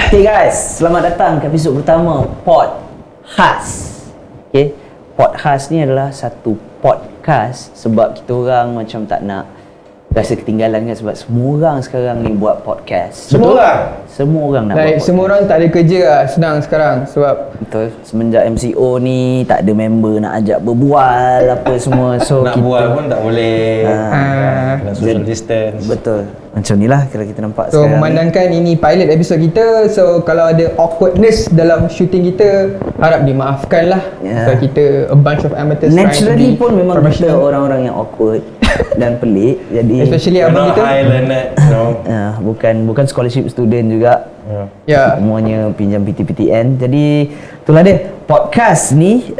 Okay guys, selamat datang ke episod pertama Pod Khas. Okay, Pod Khas ni adalah satu podcast sebab kita orang macam tak nak rasa ketinggalan kan, sebab semua orang sekarang ni buat podcast. Semua orang nak buat podcast. Semua orang tak ada kerja lah, senang sekarang sebab betul, semenjak MCO ni tak ada member nak ajak berbual apa semua. So nak kita bual pun tak boleh. Nak social distance. Betul. Macam ni lah kalau kita nampak so sekarang memandangkan ini pilot episode kita, so kalau ada awkwardness dalam shooting kita harap dimaafkan lah. So kita a bunch of amateurs naturally pun memang kita orang-orang yang awkward dan pelik. Jadi especially abang kita high learned, bukan scholarship student juga. Ya. Semuanya pinjam PTPTN. Jadi itulah dia podcast ni,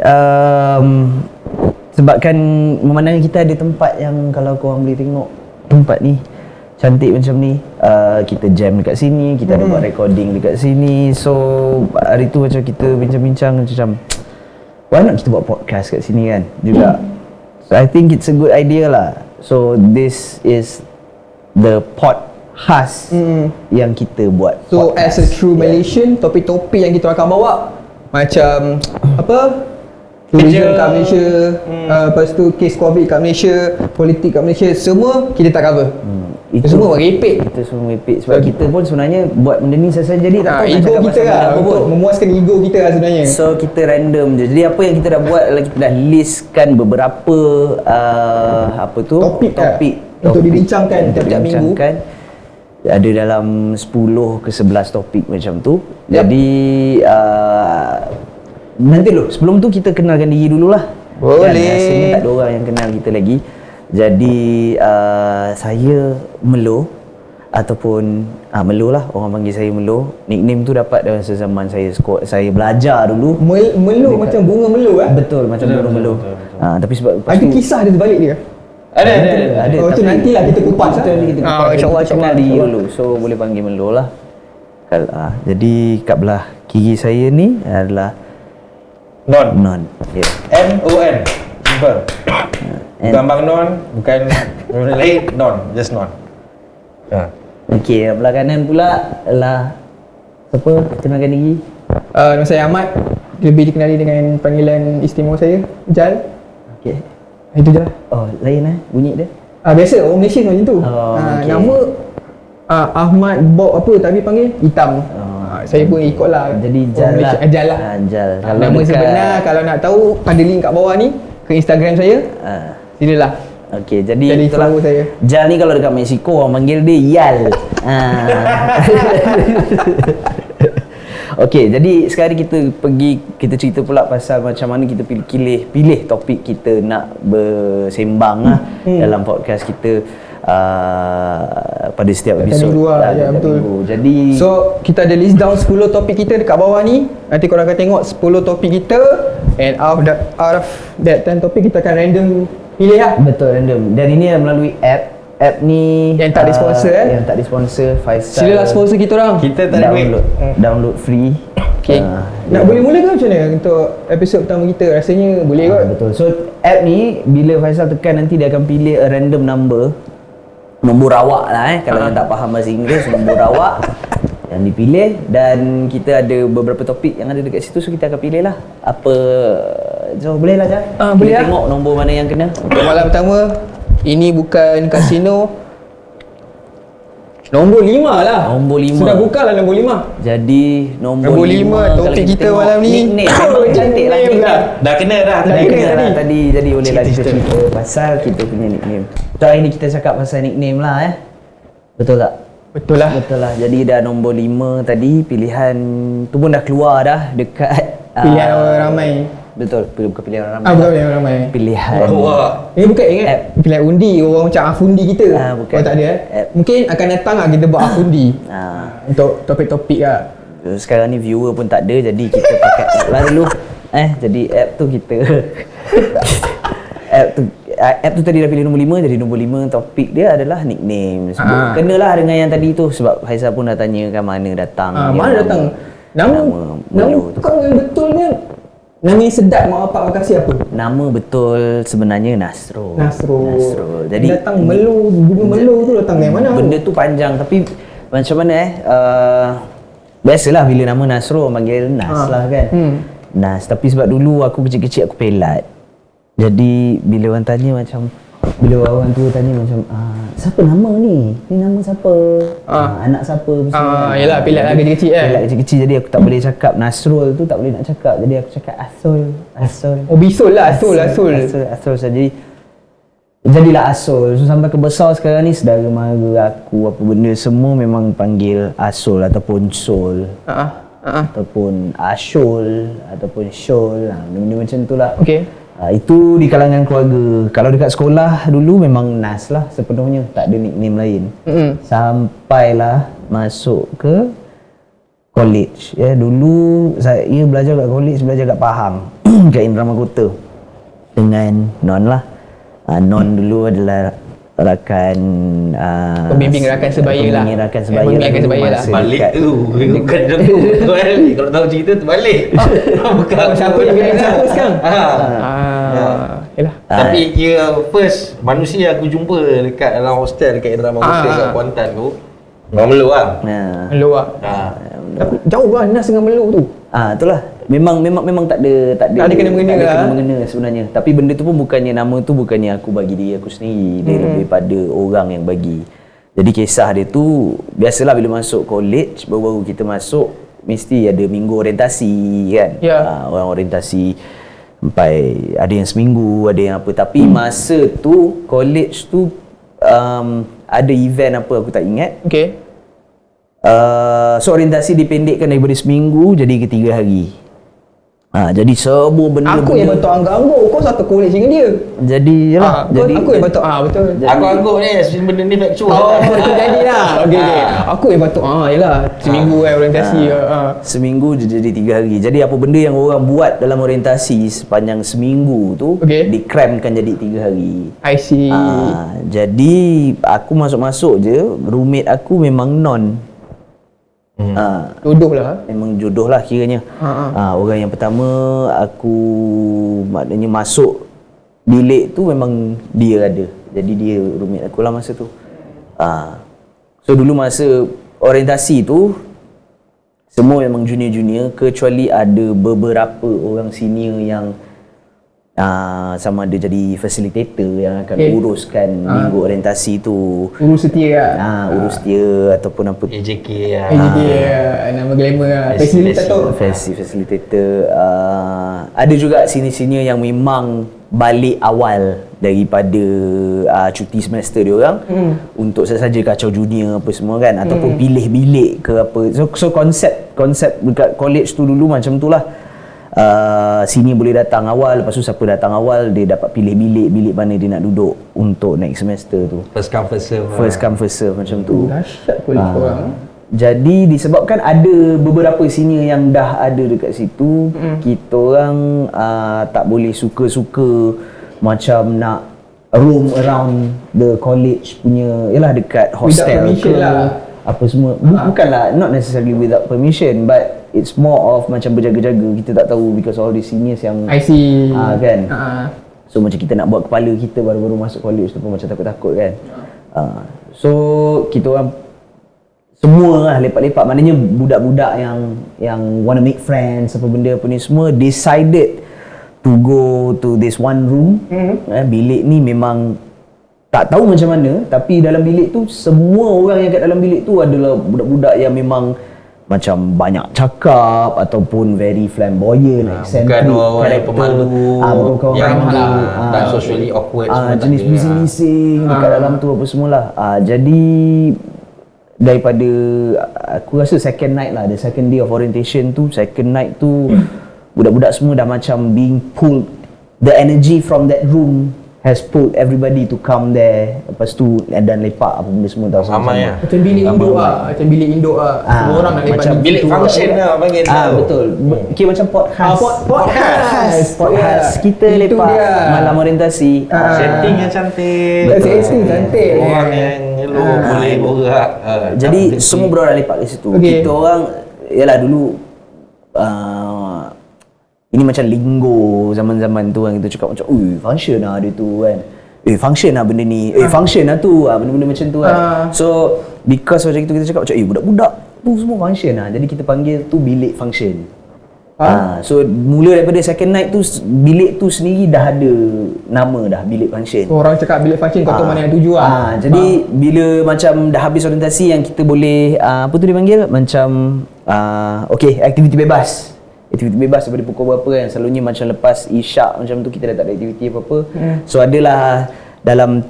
sebabkan memandangkan kita ada tempat yang kalau korang boleh tengok tempat ni cantik macam ni, kita jam dekat sini, kita ada buat recording dekat sini. So hari tu macam kita bincang-bincang macam why not kita buat podcast kat sini kan juga. So I think it's a good idea lah. So this is the Pod Khas yang kita buat. So podcast. as a true Malaysian, topik-topik yang kita akan bawa macam apa? Tourism kat Malaysia, lepas tu kes COVID kat Malaysia, politik kat Malaysia, semua kita tak cover. Itu semua merepek. Kita semua merepek sebab kita pun sebenarnya buat benda ni saya jadi tak tahu nak ego cakap kita pasal lah, apa untuk pun. memuaskan ego kita lah sebenarnya. So kita random je. Jadi apa yang kita dah buat adalah kita dah listkan beberapa topik untuk dibincangkan tiap-tiap minggu. Ada dalam 10 ke 11 topik macam tu. Jadi nanti dulu, sebelum tu kita kenalkan diri dululah. Boleh. Dan rasanya tak ada orang yang kenal kita lagi. Jadi saya Melo, ataupun Melo lah, orang panggil saya Melo. Nickname tu dapat dalam zaman saya belajar dulu. Melo macam bunga melo Betul, macam bunga melo. Tapi sebab lepas ada tu kisah dia sebalik dia. ada. Oh tu nantilah kita kupas. InsyaAllah kenal diri dulu. So boleh panggil Melo lah. Jadi kat belah kiri saya ni adalah Non. Yeah. N-O-N. Simple. Bukan Bang Non, bukan benda lain, Non, just Non. Okey, belah kanan pula adalah siapa? Kenalkan diri. Nama saya Ahmad. Lebih dikenali dengan panggilan istimewa saya, Jal. Okey. Itu je lah. Oh, lain bunyi dia. Biasa orang Malaysia macam tu. Okay. Nama Ahmad Bob apa tapi panggil Hitam. Saya pun ikutlah. Jadi Jal lah. Jal lah. Jal. Nama sebenar kalau nak tahu ada link kat bawah ni ke Instagram saya. Silalah. Okey, jadi itulah follow saya. Jal ni kalau dekat Mexico orang panggil dia Yal. Okey, jadi sekarang kita cerita pula pasal macam mana kita pilih topik kita nak bersembang dalam podcast kita pada setiap episod. Ya, betul. Jadi so kita ada list down 10 topik kita dekat bawah ni. Nanti korang akan tengok 10 topik kita, and out of that 10 topik kita akan random pilih lah. Betul, random. Dan ini melalui app ni yang tak disponsor yang tak disponsor. Faisal silalah sponsor kita orang. Kita tak ada download free. Okay. Nak boleh mula ke macam mana untuk episod pertama kita? Rasanya boleh kot. Betul. So app ni bila Faisal tekan nanti dia akan pilih a random nombor rawak lah kalau yang tak faham bahasa Inggeris, nombor rawak yang dipilih, dan kita ada beberapa topik yang ada dekat situ, so kita akan pilih lah apa. So boleh lah Jal? Boleh lah. Tengok nombor mana yang kena. Malam pertama, ini bukan kasino. Nombor 5 lah. Nombor 5. Sudah buka lah nombor 5. Jadi nombor 5 topik kita malam ni. Nickname memang cantik lah nickname. Dah kena Tadi jadi boleh lah kita cerita pasal kita punya nickname. So hari ni kita cakap pasal nickname lah Betul tak? Betul lah. Jadi dah nombor 5 tadi, pilihan tu pun dah keluar dah dekat pilihan orang ramai. Betul, bukan pilihan orang ramai. Bukan pilihan orang ramai. Pilihan. Ini bukan ingat pilihan undi, orang macam afundi kita. Bukan. Oh tak ada Mungkin akan datang lah kita buat afundi. Untuk topik-topik lah. Sekarang ni viewer pun tak ada, jadi kita pakai app lah dulu. Jadi app tu kita app tu tadi dah pilih nombor 5, jadi nombor 5 topik dia adalah nickname. Kenalah dengan yang tadi tu, sebab Faisal pun dah tanyakan mana datang. Mana datang? Nama kau yang betulnya, nama yang sedap mak bapak kau kasih apa? Nama betul sebenarnya Nasrul. Jadi datang bunga melo tu datang dari mana? Benda tu panjang, tapi macam mana biasalah bila nama Nasro orang panggil Nas lah kan. Nas, tapi sebab dulu aku kecil-kecil aku pelat. Jadi bila orang tanya macam, bila orang tua tanya macam, siapa nama ni? Ni nama siapa? Anak siapa? Yelah, pelat lah kecil-kecil kan. Pelat kecil-kecil, jadi aku tak boleh cakap Nasrul tu, tak boleh nak cakap. Jadi aku cakap Asul. Oh, bisul lah, Asul. Asul saja. Jadilah Asul. So sampai ke besar sekarang ni, saudara mara aku apa benda semua memang panggil Asul ataupun Sol. Ataupun Asyul ataupun Syul. Benda-benda macam tu lah. Okey. Itu di kalangan keluarga. Kalau dekat sekolah dulu memang Nas lah sepenuhnya, tak ada nickname lain. Sampailah masuk ke college. Dulu saya belajar kat college, belajar kat Pahang, kat Indrama Kota dengan Non lah. Non dulu adalah rakan pembimbing rakan sebaya lah. Pembimbing rakan sebaya lah. Balik tu. Bukan tu. Balik. Kalau tahu cerita tu balik. Bukan siapa yang bilang siapa sekarang? Yalah. Tapi kira first manusia aku jumpa dekat dalam hostel dekat Indrama Kota kat Kuantan tu, orang Melu lah. Melu lah. Tapi jauh lah Nas dengan Melu tu. Itulah. Memang tak ada kena-mengena lah. Kena-mengena sebenarnya. Tapi benda tu pun bukannya, nama tu bukannya aku bagi diri aku sendiri. Dia lebih pada orang yang bagi. Jadi kisah dia tu, biasalah bila masuk college, baru-baru kita masuk, mesti ada minggu orientasi kan. Orang orientasi sampai ada yang seminggu, ada yang apa. Tapi masa tu, college tu ada event apa aku tak ingat. Okay. So orientasi dipendekkan daripada seminggu jadi ke 3 hari. Jadi semua benda aku yang betul anggap-anggap, kau satu college dengan dia. Jadi yalah, jadi aku yang betul betul. Aku anggap ni benda ni factual. Itu jadilah. Okey. Aku yang betul yalah seminggu orientasi. Seminggu jadi 3 hari. Jadi apa benda yang orang buat dalam orientasi sepanjang seminggu tu dikramkan jadi 3 hari. I see. Jadi aku masuk-masuk je, roommate aku memang Non. Jodoh lah. Memang jodoh lah kiranya. Orang yang pertama aku maknanya masuk bilik tu memang dia ada. Jadi dia roommate aku lah masa tu. So dulu masa orientasi tu semua memang junior-junior, kecuali ada beberapa orang senior yang sama ada jadi facilitator yang akan uruskan minggu orientasi tu. Urus setia lah. Urus setia ataupun apa. AJK nama glamour lah. Facilitator. Ada juga senior-senior yang memang balik awal daripada cuti semester dia orang untuk saja kacau junior apa semua kan, ataupun pilih bilik ke apa. So konsep dekat college tu dulu macam tu lah. Sini boleh datang awal, lepas tu siapa datang awal dia dapat pilih bilik mana dia nak duduk untuk next semester tu. First come first serve macam tu. Dahsyat college korang. Jadi disebabkan ada beberapa senior yang dah ada dekat situ, kita orang tak boleh suka-suka macam nak roam around the college punya, yalah dekat hostel ke lah. Apa semua. Bukanlah, not necessarily without permission, but it's more of macam berjaga-jaga. Kita tak tahu because all the seniors yang I see. Kan. So macam kita nak buat kepala kita baru-baru masuk college tu pun macam takut-takut kan. So kita orang semua lah lepak-lepak, maknanya budak-budak yang wanna make friends apa benda apa ni semua decided to go to this one room. Bilik ni memang tak tahu macam mana, tapi dalam bilik tu semua orang yang kat dalam bilik tu adalah budak-budak yang memang macam banyak cakap ataupun very flamboyant, eccentric, bukan orang yang pemalu, yang tak socially awkward, jenis bising-bising dekat dalam tu apa semualah. Jadi daripada aku rasa second night lah, the second day of orientation tu, second night tu budak-budak semua dah macam being pulled, the energy from that room has pulled everybody to come there. Lepas tu dan lepak apa benda semua tahu sama. Macam bilik induk lah. Semua orang nak lepak macam bilik function lah panggil. Betul. Kira macam podcast. Kita lepak malam orientasi. Setting yang cantik. Setting cantik. Orang yang boleh borak. Jadi semua berorang lepak di situ. Kita orang yalah dulu ini macam linggo zaman-zaman tu kan, kita cakap macam function lah dia tu kan, function lah benda ni, function lah tu, benda-benda macam tu kan. So because macam itu kita cakap macam budak-budak tu semua function lah. Jadi kita panggil tu bilik function. So mula daripada second night tu, bilik tu sendiri dah ada nama dah, bilik function. So, orang cakap bilik function kau tahu mana yang tuju lah. Jadi bila macam dah habis orientasi yang kita boleh apa tu dipanggil macam okey, aktiviti bebas. Aktiviti bebas daripada pukul berapa kan, selalunya macam lepas isyak macam tu kita dah tak ada aktiviti apa-apa. So adalah dalam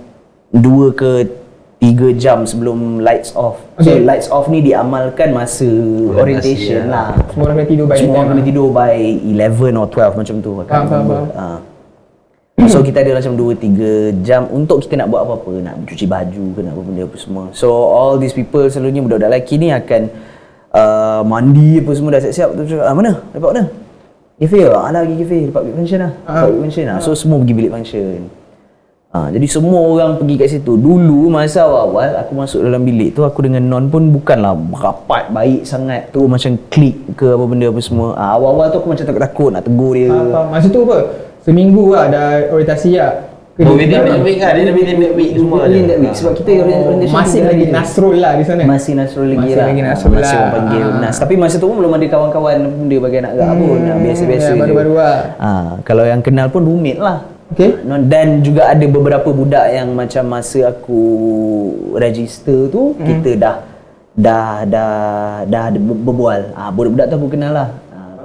2 ke 3 jam sebelum lights off. So lights off ni diamalkan masa orientation lah. Semua orang kena tidur by Semua orang kena tidur by 11 or 12 macam tu. So kita ada macam 2-3 jam untuk kita nak buat apa-apa, nak cuci baju ke nak apa benda apa semua. So all these people selalunya budak-budak lelaki ni akan mandi apa semua dah siap-siap tu cakap, mana? Dapat mana? Cafe lah, lagi cafe, dapat bilik function lah. Dapat bilik function lah. So semua pergi bilik function. Jadi semua orang pergi kat situ. Dulu masa awal-awal aku masuk dalam bilik tu, aku dengan Non pun bukanlah rapat baik sangat tu, macam klik ke apa benda apa semua. Awal-awal tu aku macam takut-takut nak tegur dia. Masa tu apa? Seminggu lah dah orientasi lah. Within that week lah, dia within that week semua. Within that week. Sebab kita orientation masih lagi Nasrul lah di sana. Masih Nasrul lagi masih lah. Lagi Nasrul masih orang panggil Nas. Tapi masa tu pun belum ada kawan-kawan benda bagai nak gerak pun. Biasa-biasa je. Baru-baru lah. Kalau yang kenal pun roommate lah. Okay. Dan juga ada beberapa budak yang macam masa aku register tu, kita dah berbual. Budak-budak tu aku kenal lah.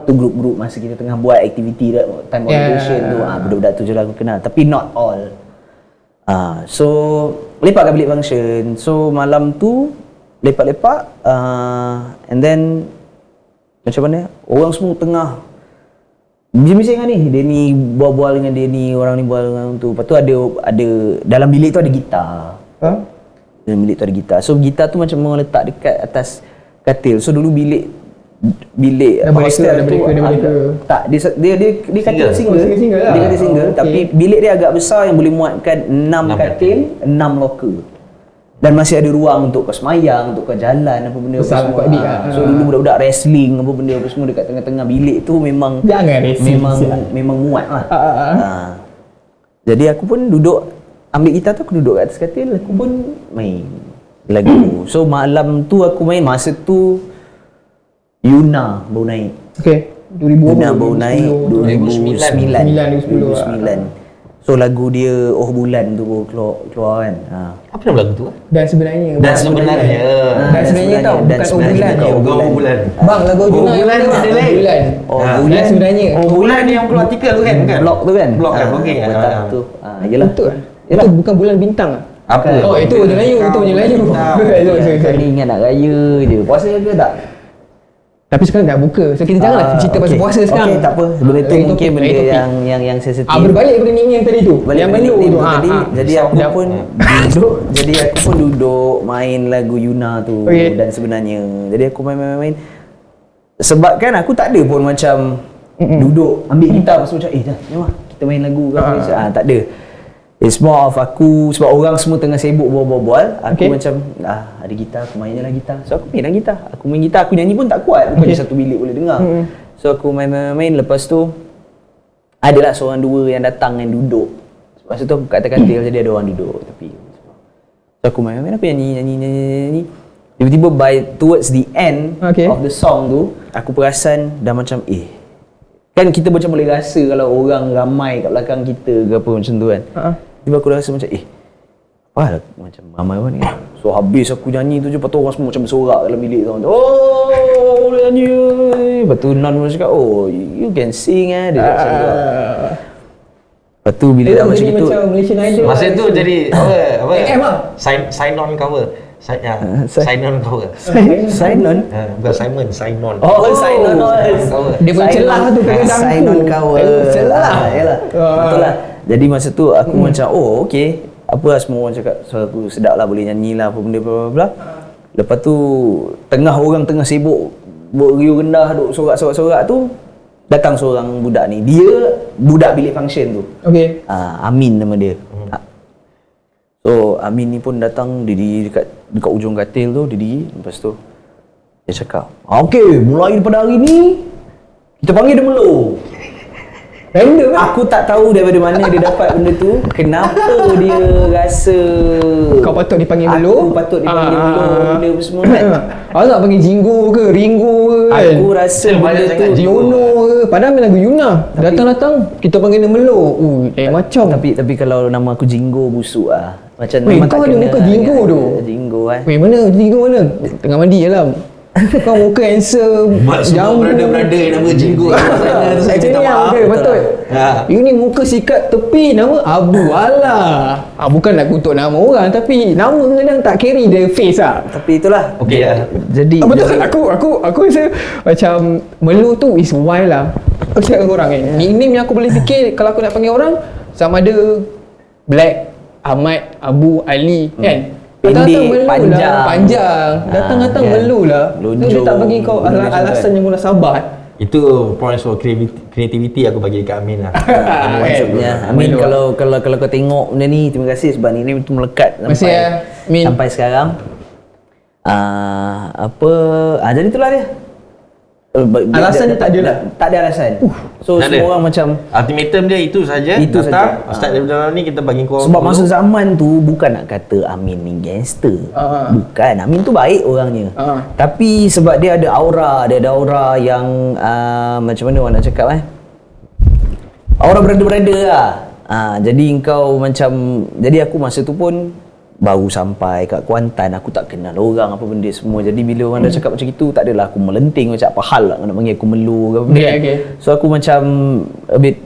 Tu grup-grup masa kita tengah buat aktiviti time orientation tu, budak-budak tu je lah aku kenal, tapi not all. So lepak kat bilik function. So malam tu lepak-lepak, and then macam mana orang semua tengah bising-bising kan ni, dia ni bual-bual dengan dia ni, orang ni bual dengan orang tu. Lepas tu ada dalam bilik tu ada gitar. Dalam bilik tu ada gitar. So gitar tu macam orang letak dekat atas katil. So dulu bilik hostel tu tak, dia katil single lah. Dia katil single, tapi bilik dia agak besar yang boleh muatkan 6 katil, 6 locker. Dan masih ada ruang untuk kau semayang, untuk kau jalan apa benda besar apa semua. So dulu budak-budak wrestling apa benda apa semua dekat tengah-tengah bilik tu memang memang muat lah. Jadi aku pun duduk ambil gitar tu, aku duduk kat atas katil, aku pun main lagu. So malam tu aku main, masa tu Yuna baru naik. Okay. 2000 Yuna baru naik 2009. So lagu dia Oh Bulan tu baru keluar kan. Apa nama lagu tu? Dan sebenarnya tau, dan bukan sebenarnya bukan Oh Bulan. Bang, lagu Juna Bulan ada lain. Dan sebenarnya Oh Bulan ni yang keluar artikel tu kan? Blog tu kan? Blog kan, okey. Tu. Yalah. Betul. Itu bukan bulan bintang ah. Apa? Oh, itu je Melayu, itu je Melayu. Kali ingat nak raya je. Puasa ke tak? Tapi sekarang dah buka. So kita janganlah cerita pasal puasa sekarang. Okey, tak apa. Sebelum itu mungkin benda yang sensitif. Berbalik pada Ning yang tadi tu. Yang Melayu tu. Jadi aku pun duduk main lagu Yuna tu dan sebenarnya. Jadi aku main. Sebab kan aku tak ada pun macam duduk ambil gitar pasal macam dah, jom kita main lagu ke apa. Tak ada. It's more of aku, sebab orang semua tengah sibuk bual-bual, aku macam ada gitar, aku main je lah gitar. So aku main gitar. Aku main gitar, aku nyanyi pun tak kuat, bukan je satu bilik boleh dengar. So aku main, lepas tu adalah seorang dua yang datang yang duduk. Masa tu aku kat atas katil, jadi ada orang duduk tepi. So aku main, aku nyanyi. Tiba-tiba towards the end of the song tu, aku perasan dah macam kan kita macam boleh rasa kalau orang ramai kat belakang kita ke apa macam tu kan. Tiba aku rasa macam macam ramai orang ni kan. So habis aku nyanyi tu je, lepas tu orang semua macam bersorak dalam bilik tu. Boleh nyanyi. Lepas tu Non pun cakap, you can sing dia macam tu. Lepas tu bila dah macam itu, masa tu jadi apa? Sign on cover. Sign on cover. Sign on? Bukan Simon, sign on. Sign on. Dia pun celah tu kadang-kadang. Sign on cover. Celah. Yalah. Betul lah. Jadi masa tu aku macam okey. Apa lah semua orang cakap, so aku sedap lah, boleh nyanyi lah apa benda bla bla. Lepas tu orang tengah sibuk riuh rendah duk sorak-sorak tu, datang seorang budak ni. Dia budak bilik function tu. Okey. Amin nama dia. So Amin ni pun datang, diri dekat ujung katil tu, diri. Lepas tu dia cakap, okey, mulai daripada hari ni kita panggil dia Melo. Random kan? Aku tak tahu daripada mana dia dapat benda tu. Kenapa dia rasa Kau patut dipanggil aku Melo? patut dipanggil Melo benda apa semua kan. Awak tak panggil Jinggo ke Ringo ke kan? Aku rasa Banyak benda sangat tu Jinggo. Yono ke. Padahal main lagu Yuna. Datang-datang kita panggil dia Melo. Macam. tapi kalau nama aku Jinggo busuk ah. Macam Weh, memang kau tak ada kena muka lah Jinggo dengan tu. Jinggo kan. Weh, mana Jinggo mana? Tengah mandi je lah. Kau muka handsome. Mak semua brother-brother nama Jinggo kat sana tu saya minta Actually maaf. betul, betul. Ha. Ini muka sikat tepi nama Abu Alah. Bukan nak kutuk nama orang tapi nama kadang tak carry the face lah. Tapi itulah. Okey lah. Jadi Betul. Aku rasa macam Melo tu is wild lah. Aku cakap dengan orang kan. Nickname yang aku boleh fikir kalau aku nak panggil orang sama ada Black, Ahmad, Abu, Ali kan. Pendek, panjang. Datang-datang kan. Melo lah. So, dia tak bagi kau alasan yang munasabah. Itu points for creativity aku bagi dekat Amin lah. maksudnya Amin Melo. kalau kau tengok benda ni, terima kasih sebab ni tu melekat Masih ya, Amin. sampai sekarang. Jadi itulah dia. Alasan dia tak ada lah. Tak ada alasan. So Tak semua ada. orang macam ultimatum dia itu saja. Itu Datang, saja. start daripada ni kita bagi kau. sebab masa zaman tu bukan nak kata Amin ni gangster. Bukan. Amin tu baik orangnya. Tapi sebab dia ada aura yang macam mana orang nak cakap aura brother-brother lah. Jadi kau macam aku masa tu pun baru sampai kat Kuantan, aku tak kenal orang apa benda semua. Jadi bila orang dah cakap macam itu, tak adalah aku melenting macam apa hal lah nak panggil aku Melo ke apa benda. Okay. So aku macam a bit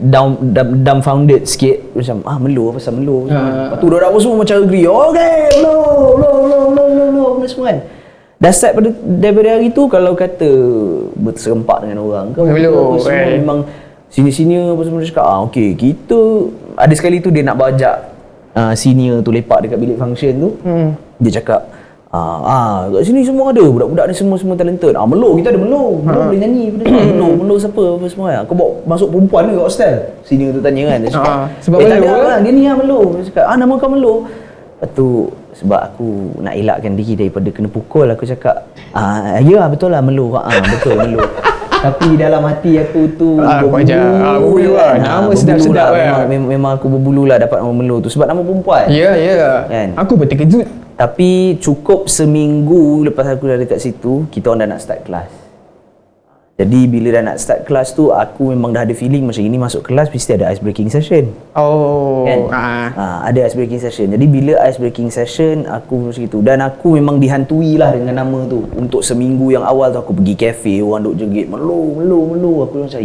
dumbfounded sikit, macam Melo, pasal Melo. Lepas tu dah semua macam agree. Okay, Melo benda semua kan. Dah start daripada hari tu kalau kata berserempak dengan orang ke Melo, semua kan. memang sini-sini apa semua dia cakap okey kita ada sekali tu dia nak bajak senior tu lepak dekat bilik function tu. Dia cakap kat sini semua ada budak-budak ni semua talented. Melo, kita ada Melo boleh nyanyi Melo siapa apa semua kau bawa masuk perempuan ke kat hostel, senior tu tanya kan. Dia cakap sebab tak Melo ada lah. lah, dia ni Melo. Dia cakap nama kau Melo. Lepas tu sebab aku nak elakkan diri daripada kena pukul, aku cakap ya betul lah Melo. Betul Melo. Tapi dalam hati aku tu berbulu lah. Nama sedap-sedap lah. Memang aku berbulu lah dapat nama Melo tu sebab nama perempuan. Ya. Kan? Aku pun terkejut. Tapi cukup seminggu lepas aku dah dekat situ, kita orang dah nak start kelas. Jadi bila dah nak start kelas tu, aku memang dah ada feeling macam ini masuk kelas mesti ada ice breaking session. Kan? Ada ice breaking session. Jadi bila ice breaking session, aku macam itu. Dan aku memang dihantui lah dengan nama tu. Untuk seminggu yang awal tu aku pergi kafe, orang duk jegit Melo. Aku macam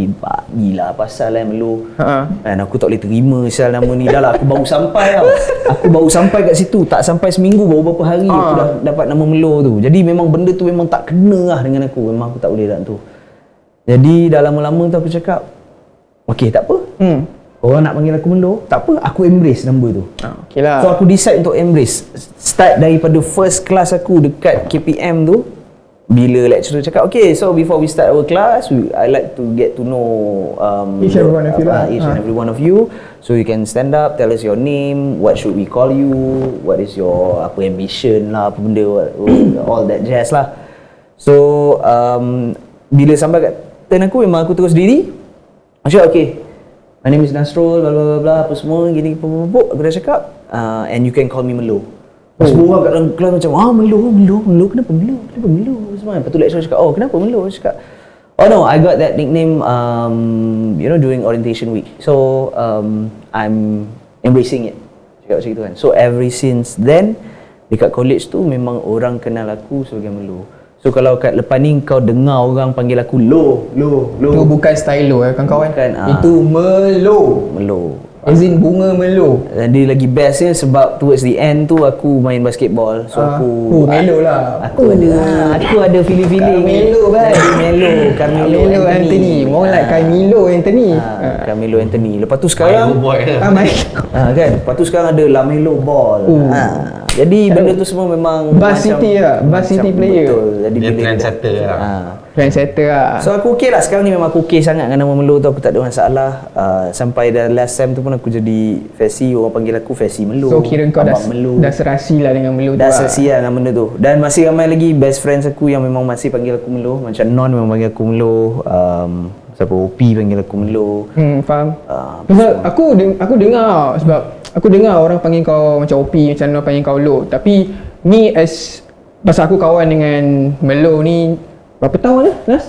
gila pasal Melo. Dan aku tak boleh terima sial nama ni. Dah lah aku baru sampai tau. Aku baru sampai kat situ, tak sampai seminggu, baru beberapa hari aku dah dapat nama Melo tu. Jadi memang benda tu memang tak kena lah dengan aku. Memang aku tak boleh dah tu. Jadi dah lama-lama tu aku cakap okey tak apa. Orang nak panggil aku Melo, tak apa, aku embrace nama tu. Okay lah. So aku decide untuk embrace. Start daripada first class aku dekat KPM tu. Bila lecturer cakap okay, so before we start our class, I like to get to know each and every one of you lah. each and every one of you. So you can stand up, tell us your name, what should we call you, what is your ambition lah, apa benda, all that jazz lah. So bila sampai kat turn aku, memang aku terus diri. Aku cakap okay, my name is Nasrul, bla bla bla bla, apa semua gini, aku dah cakap and you can call me Melo. Semua orang kat dalam kelas macam Melo, kenapa Melo semua. Lepas tu lecturer cakap kenapa Melo. Aku cakap no, I got that nickname during orientation week, so I'm embracing it. Cakap macam itu kan. So ever since then dekat college tu memang orang kenal aku sebagai Melo. So kalau kat lepas ni kau dengar orang panggil aku Lo. Itu bukan style lo kawan-kawan. Bukan, Itu Melo. As in bunga Melo. Dan dia lagi bestnya sebab towards the end tu aku main basketball. So aku Melo lah. Aku ada feeling-feeling. Carmelo Anthony. More like Carmelo Anthony. Carmelo Anthony. Lepas tu sekarang kan. Lepas tu sekarang ada Lamelo Ball. Jadi benda tu semua memang Buzz City lah. Buzz City player. Betul. Jadi Dia bila trendsetter lah. Trendsetter lah. So aku okey lah sekarang ni, memang aku okey sangat dengan nama Melo tu, aku tak ada masalah. Sampai dah last time tu pun aku jadi Fesi, orang panggil aku Fesi Melo. So kira kau dah Melo. serasi lah dengan Melo tu. Dah serasi lah dengan benda tu. Dan masih ramai lagi best friends aku yang memang masih panggil aku Melo. Macam Non memang panggil aku Melo. Siapa OP panggil aku Melo. Faham. Pasal aku dengar sebab aku dengar orang panggil kau macam OP, macam orang panggil kau low. Tapi ni pasal aku kawan dengan Melo ni berapa tahun dah, Nas?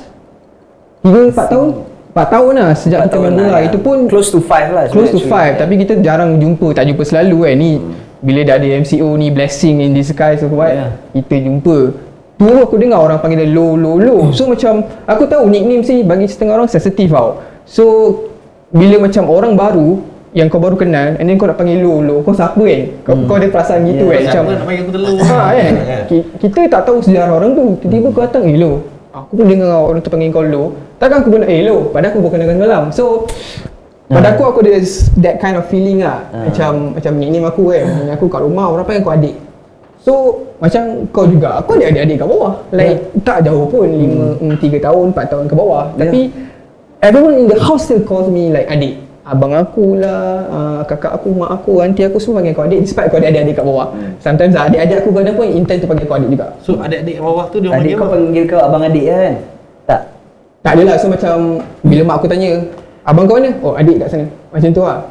3-4 tahun? 4 tahun lah sejak kita main bola. Itu pun close to 5 lah. close to 5. Tapi kita jarang jumpa, tak jumpa selalu kan. Ni bila dah ada MCO ni, blessing in disguise or what, kita jumpa. Tu aku dengar orang panggil dia low. So macam aku tahu nickname sih bagi setengah orang sensitif tau. So bila macam orang baru yang kau baru kenal and then kau nak panggil low, kau siapa kan? Kau ada perasaan gitu kan? Siapa Macam nak panggil aku telur kan? Kita tak tahu sejarah orang tu. Tiba-tiba kau datang, low. Aku pun dengar orang tu panggil kau low. Takkan aku pun nak low, padahal aku bukan dengan malam. So pada aku ada that kind of feeling lah. Macam nickname aku kan. Aku kat rumah orang panggil aku adik. So macam kau juga, aku ada adik-adik kat bawah. Like tak jauh pun 3 tahun, 4 tahun ke bawah. Tapi everyone in the house still calls me like adik. Abang aku lah, kakak aku, mak aku, aunty aku semua panggil kau adik despite kau ada adik-adik kat bawah. Sometimes adik-adik aku kadang pun intend to panggil kau adik juga. So adik-adik bawah tu dia Adik panggil kau apa? panggil kau abang adik kan? Tak? Tak adalah, so macam bila mak aku tanya, abang kau mana? Oh adik kat sana. Macam tu lah.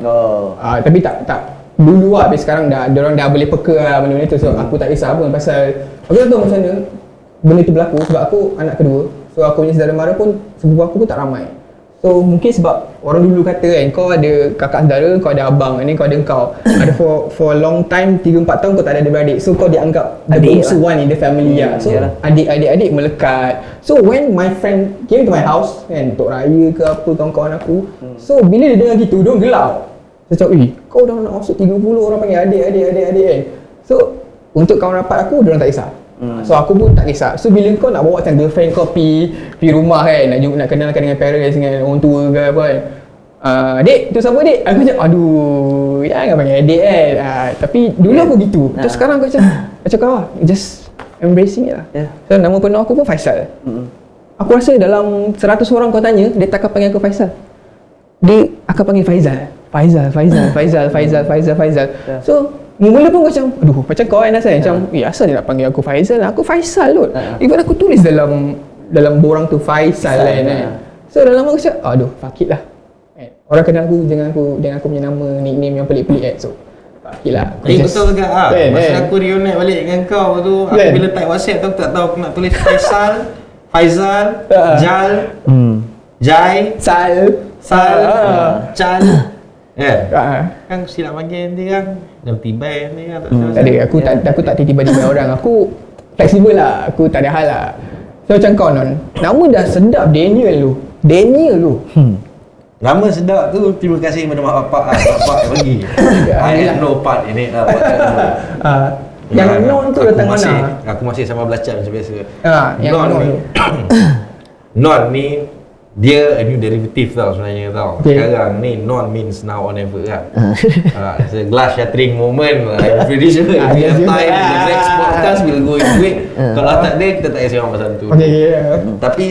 Tapi tak dulu lah, tapi sekarang diorang dah boleh peka lah benda-benda tu. So aku tak kisah pun pasal aku tak tahu macam mana benda tu berlaku sebab aku anak kedua. So aku punya saudara mara pun, sepupu aku pun tak ramai. So mungkin sebab orang dulu kata kan, kau ada kakak saudara, kau ada abang, and then kau ada kau. Ada for a long time, 3-4 tahun kau tak ada adik-beradik. So kau dianggap the bongsu one in the family lah. So adik-adik melekat. So when my friend came to my house kan, untuk raya ke apa, kawan-kawan aku, so bila dia dengar gitu, dia gelak. Saya cakap, kau dah nak masuk 30 orang panggil adik kan. So untuk kawan rapat aku, diorang tak kisah. So aku pun tak kisah. So bila kau nak bawa macam girlfriend kau pergi rumah kan, nak kenalkan dengan parents, dengan orang tua ke apa kan, Dek, tu siapa dek? Aku macam, aduh, jangan panggil adik kan. Tapi dulu aku gitu. Terus sekarang aku macam kau lah, just embracing it lah. So nama penuh aku pun Faisal. Aku rasa dalam 100 orang kau tanya, dia takkan panggil aku Faisal. Dia akan panggil Faizal. So mula pun macam, aduh, macam kau kan Hasan, macam, asal dia nak panggil aku Faizal? Aku Faisal kot. Even aku tulis dalam borang tu Faisal kan. So dalam aku cakap, aduh, fuck it lah. Orang kenal aku dengan aku punya nama, nickname yang pelik-pelik kan. So fuck it lah. Betul juga ah. Masa aku reunite balik dengan kau tu, aku bila type WhatsApp tu tak tahu aku nak tulis Faizal, Jal, Jai, Sal, Chal. Kan silap panggil nanti kan. Dan tiba ni kan. Tak ada, aku tak tiba-tiba orang. Aku fleksibel lah, aku tak ada hal lah. So macam kau Non, nama dah sedap, Daniel lu. Nama sedap tu terima kasih kepada mak bapak bapak yang bagi. I have no part in it lah. Yang Non tu datang mana? Aku masih sama belacan macam biasa. Yang Non tu. Non ni dia a new derivative tau sebenarnya tau. Sekarang ni non means now or never kan. It's a glass shattering moment lah. I'm pretty sure if we have time the next podcast will go into it. Kalau tak ada, kita tak payah sembang pasal tu. Tapi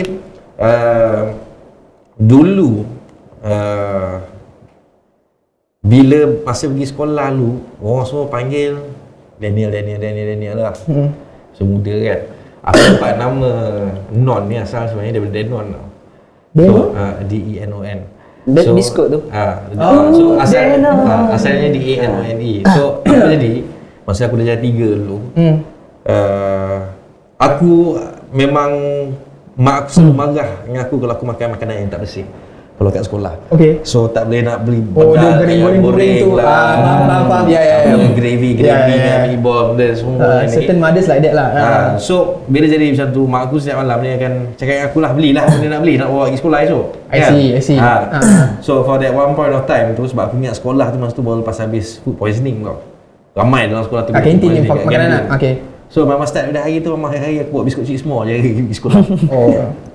dulu bila masa pergi sekolah lalu, orang semua panggil Daniel lah. Semuda kan. Aku dapat nama Non ni asal sebenarnya daripada Denon tau. So, D-E-N-O-N. So, biskut tu? So asalnya D-A-N-O-N-E. So apa jadi, masa aku dah jadi 3 dulu, aku memang mak aku selalu marah dengan aku kalau aku makan makanan yang tak bersih kalau kat sekolah. So tak boleh nak beli goreng tu. Faham. Gravy dengan mi bom dan semua ni. Certain mothers like that lah. So bila jadi macam tu, mak aku setiap malam ni akan cakap dengan aku lah, belilah benda nak beli, nak bawa pergi sekolah esok. I see. So for that one point of time tu, sebab aku ingat sekolah tu masa tu baru lepas habis food poisoning tau. Ramai dalam sekolah tu kantin ni makanan lah. So mama start pada hari tu, mama hari aku bawa biskut cik semua je pergi sekolah.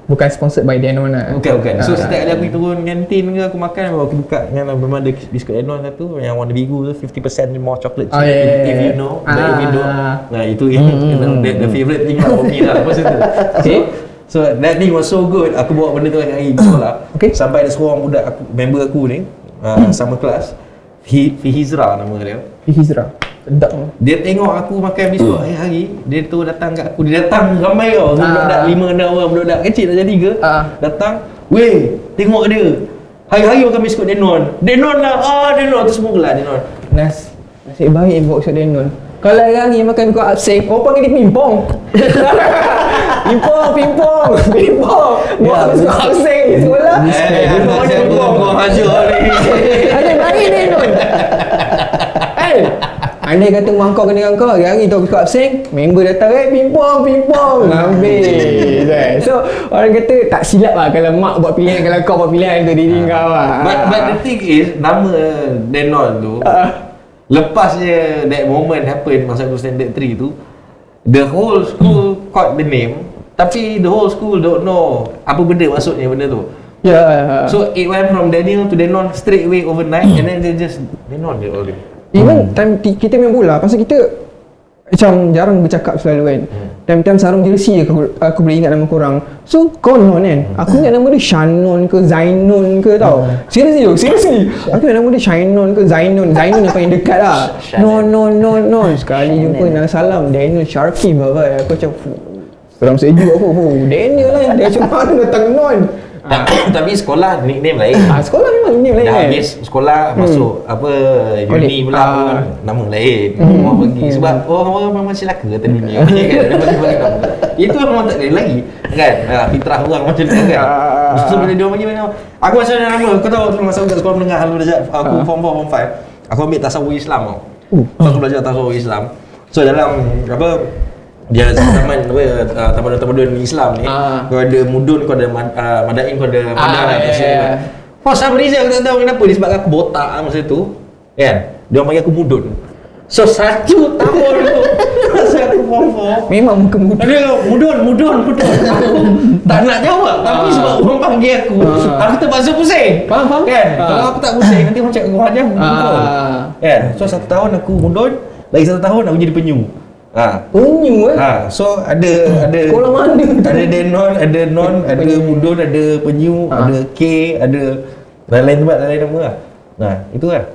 Bukan sponsored by Danone lah. Bukan. So setiap kali aku turun kantin ke, aku makan, baru aku buka dengan memang ada biskut Danone satu yang warna biru tu, 50% more chocolate chip. If you know, but if you don't, nah itu the favourite thing lah for me lah masa tu. So that thing was so good, aku bawa benda tu hari pergi sekolah. Sampai ada seorang budak aku, member aku ni, sama kelas, Fihizra nama dia. Fihizra. Sedap. Dia tengok aku makan biskut hari-hari, dia tu datang kat aku. Dia datang ramai tau. Budak-budak 5-6 orang, budak-budak kecil dah jadi 3. Datang, Weh, tengok dia. Hari-hari makan biskut Denon. Denon lah. Denon tu semua gelak Denon. Nasib baik bawa biskut Denon. Kalau hari makan biskut abseng, orang panggil dia pimpong. Pimpong. Bawa biskut abseng di sekolah. Pimpong ni pimpong. Ada baik Denon. Andai kata mak kau kena dengan kau, hari-hari tahu biskut abseng, member datang, pimpong, habis. So, orang kata tak silap lah kalau mak buat pilihan, kalau kau buat pilihan untuk diri kau lah. But the thing is, nama Denon tu, lepas je that moment happen masa aku standard 3 tu, the whole school caught the name, tapi the whole school don't know apa benda maksudnya benda tu. So it went from Daniel to Denon straight away overnight, and then they just Denon je all day. Even time kita main bola, pasal kita macam jarang bercakap selalu kan. Time-time sarung jersey aku boleh ingat nama korang. So kau Non kan, aku ingat nama dia Shannon ke Zainon ke tau. Seriously aku ingat nama dia Shannon ke Zainon yang paling dekat lah. Non. Sekali jumpa nak salam Daniel Sharkim apa. Aku macam seram sejuk aku. Daniel lah, dia macam mana datang Non. Tapi sekolah nickname lain. Sekolah memang nickname lain dah kan. habis sekolah masuk apa uni pula pun nama lain. Orang pergi sebab orang memang celaka kata dunia. Itu memang tak lain lagi kan. Fitrah orang macam tu kan. So bila dia bagi nama, aku macam mana nama, kau tahu masa aku kat sekolah menengah dulu dah aku form 4 form 5. Aku ambil tasawuf Islam tau. So aku belajar tasawuf Islam. So dalam apa dia tamadun Islam ni, kau ada mudun, kau ada madain, kau ada madar. For some reason aku tak tahu kenapa, disebabkan aku botak masa tu kan, dia orang panggil aku mudun. So 1 tahun tu masa aku form 4 memang muka muda. dia mudun aku tak nak jawab, tapi sebab orang panggil aku terpaksa pusing. Faham? Kan? Kalau aku tak pusing nanti orang cakap kau ajar aku mudun. Kan? So 1 tahun aku mudun, lagi 1 tahun aku jadi penyu. Penyu So ada sekolah mana? Ada Denon, ada Non, ada mudun, ada penyu, ada K, ada lain-lain tempat, lain nama lah. Itu lah.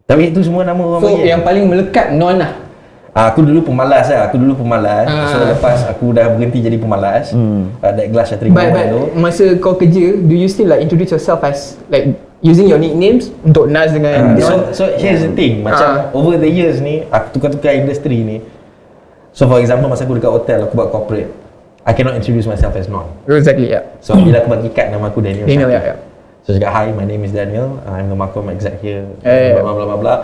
Tapi itu semua nama orang panggil. So yang paling melekat Non lah. Aku dulu pemalas. So lepas aku dah berhenti jadi pemalas, that glass yang terima tu. Masa kau kerja, do you still like introduce yourself as like using your nicknames untuk Nas dengan So here's the thing, macam over the years ni aku tukar-tukar industri ni. So for example masa aku dekat hotel aku buat corporate, I cannot introduce myself as Non. Exactly, So bila aku bagi kad nama aku Daniel. Yeah. So cakap, hi, my name is Daniel, I'm the Marcom exec here, blah blah blah blah.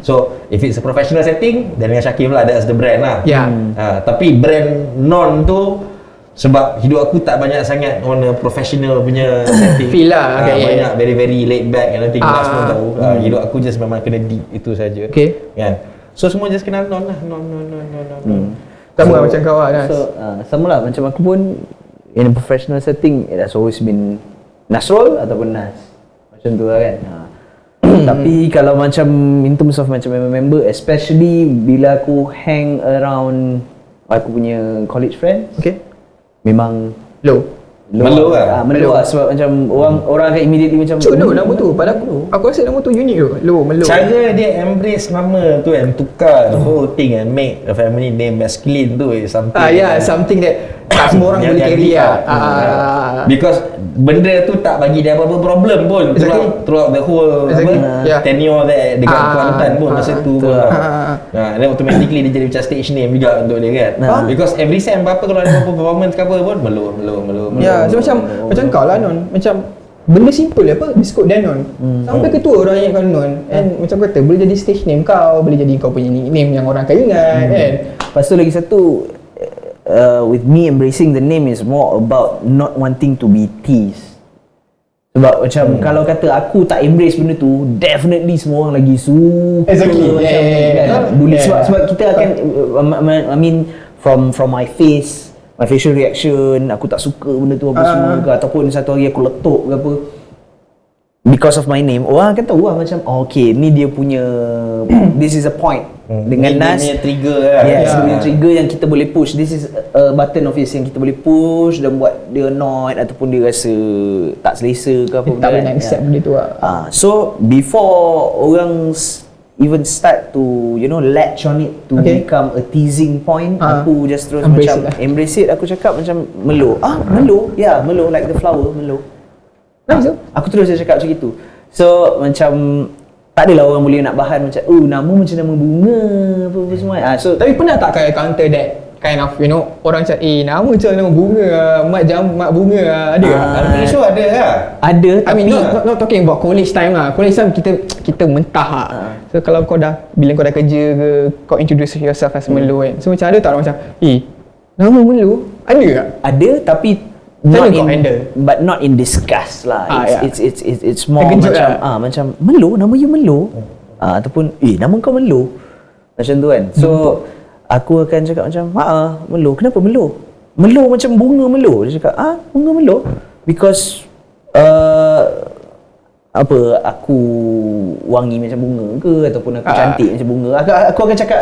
So if it's a professional setting, Daniel Shakim lah, that's the brand lah. Tapi brand Non tu sebab hidup aku tak banyak sangat on a professional punya setting. Feel lah. Banyak very very laid back and everything. Semua tahu. Hidup aku just memang kena deep itu saja. Kan? So semua just kenal Non lah. Non. Sama macam kau lah Nas. So sama lah macam aku pun in a professional setting, it has always been Nasrul ataupun Nas. Macam tu lah kan. Tapi kalau macam in terms of macam member, especially bila aku hang around aku punya college friend, memang Melo lah. Melo lah sebab macam orang akan immediately macam nama tu pada aku rasa nama tu unik tu. Melo. Cara dia embrace nama tu and tukar the whole thing and make a family name masculine tu is something. Something that tak semua orang boleh carry lah. Because benda tu tak bagi dia apa-apa problem pun throughout the whole tenure there dekat Kuantan pun masa tu pun. Then automatically dia jadi macam stage name juga untuk dia kan. Because every time apa kalau ada apa performance ke apa pun melo. So macam kau lah Non. Macam benda simple apa, biskut Danon. Sampai ketua orang ingat kau Non. And macam kata boleh jadi stage name kau, boleh jadi kau punya nickname yang orang akan ingat kan. Lepas tu lagi satu, with me embracing the name is more about not wanting to be teased. Sebab macam kalau kata aku tak embrace benda tu, definitely semua orang lagi suka bully. Sebab kita akan I mean from my face, my facial reaction, aku tak suka benda tu apa semua ke, ataupun satu hari aku letup ke apa because of my name, orang akan tahu lah macam okay, ni dia punya this is a point dengan Nas, dia trigger lah. Dia punya trigger yang kita boleh push. This is a button of his yang kita boleh push dan buat dia annoyed ataupun dia rasa tak selesa ke apa tak boleh nak accept benda tu lah. So before orang even start to latch on it to become a teasing point, aku just terus Embrace macam it lah. embrace it. Aku cakap macam melo. Melo. Yeah, melo like the flower, melo. Nice. Aku terus cakap macam itu. So macam tak adalah orang boleh nak bahan macam nama macam nama bunga apa semua. So Tapi pernah tak kaya counter that kind of orang macam nama macam nama bunga mat bunga ada tak? I'm pretty sure ada lah. ada, I tapi mean not talking about college time lah. College time kita mentah lah. So kalau bila kau dah kerja ke, kau introduce yourself as Melo kan. So macam ada tak orang macam nama Melo? Ada tak? ada, tapi Macam mana kau handle? but not in disgust lah. It's more Terkejut macam lah. macam Melo, nama you Melo. Ataupun nama kau Melo. Macam tu kan. So aku akan cakap macam Melo. Kenapa Melo? Melo macam bunga Melo. Dia cakap bunga Melo because aku wangi macam bunga ke, ataupun aku cantik macam bunga. Aku akan cakap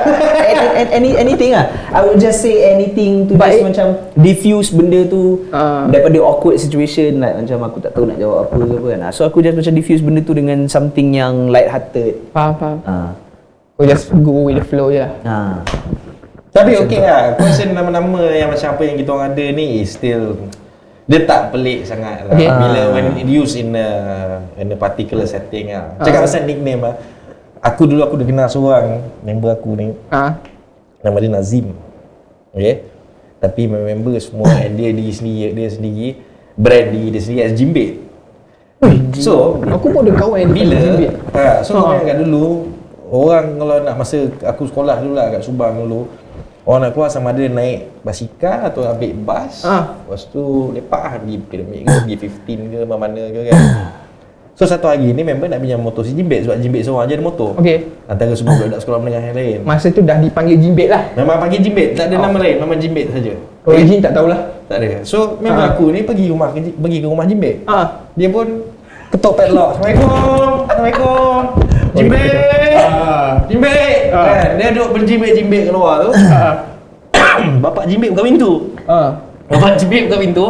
anything lah. I would just say anything to just macam diffuse benda tu daripada awkward situation, like macam aku tak tahu nak jawab apa ke apa kan. So aku just macam diffuse benda tu dengan something yang light hearted. Faham. Kau just go with the flow je lah. Tapi okey lah, aku rasa nama-nama yang macam apa yang kita orang ada ni is still, dia tak pelik sangat lah. Bila when used in a particular setting lah. Cakap pasal nickname lah, aku dah kenal seorang member aku ni, nama dia Nazim. Okay, tapi member semua and dia sendiri brand dia sendiri as Jimbit. So Aku pun ada kawan yang bila Jimbit. so kau ingat dulu orang kalau nak masa aku sekolah dulu lah kat Subang dulu, orang nak keluar sama ada naik basikal atau ambil bas. Lepas tu lepak lah, pergi Pyramid ke, pergi 15 ke, mana ke kan. So satu hari ni member nak pinjam motor si Jimbit sebab Jimbit seorang je ada motor. Antara semua budak sekolah menengah yang lain. Masa tu dah dipanggil Jimbit lah. Memang panggil Jimbit, tak ada nama lain, memang Jimbit saja. Origin tak tahulah. Tak ada. So member aku ni pergi ke rumah Jimbit. Dia pun ketuk padlock. Assalamualaikum. Jimbit. Jimbit. Kan dia duduk berjimbit-jimbit keluar tu. Bapak Jimbit buka pintu. Bapak Jimbit buka pintu.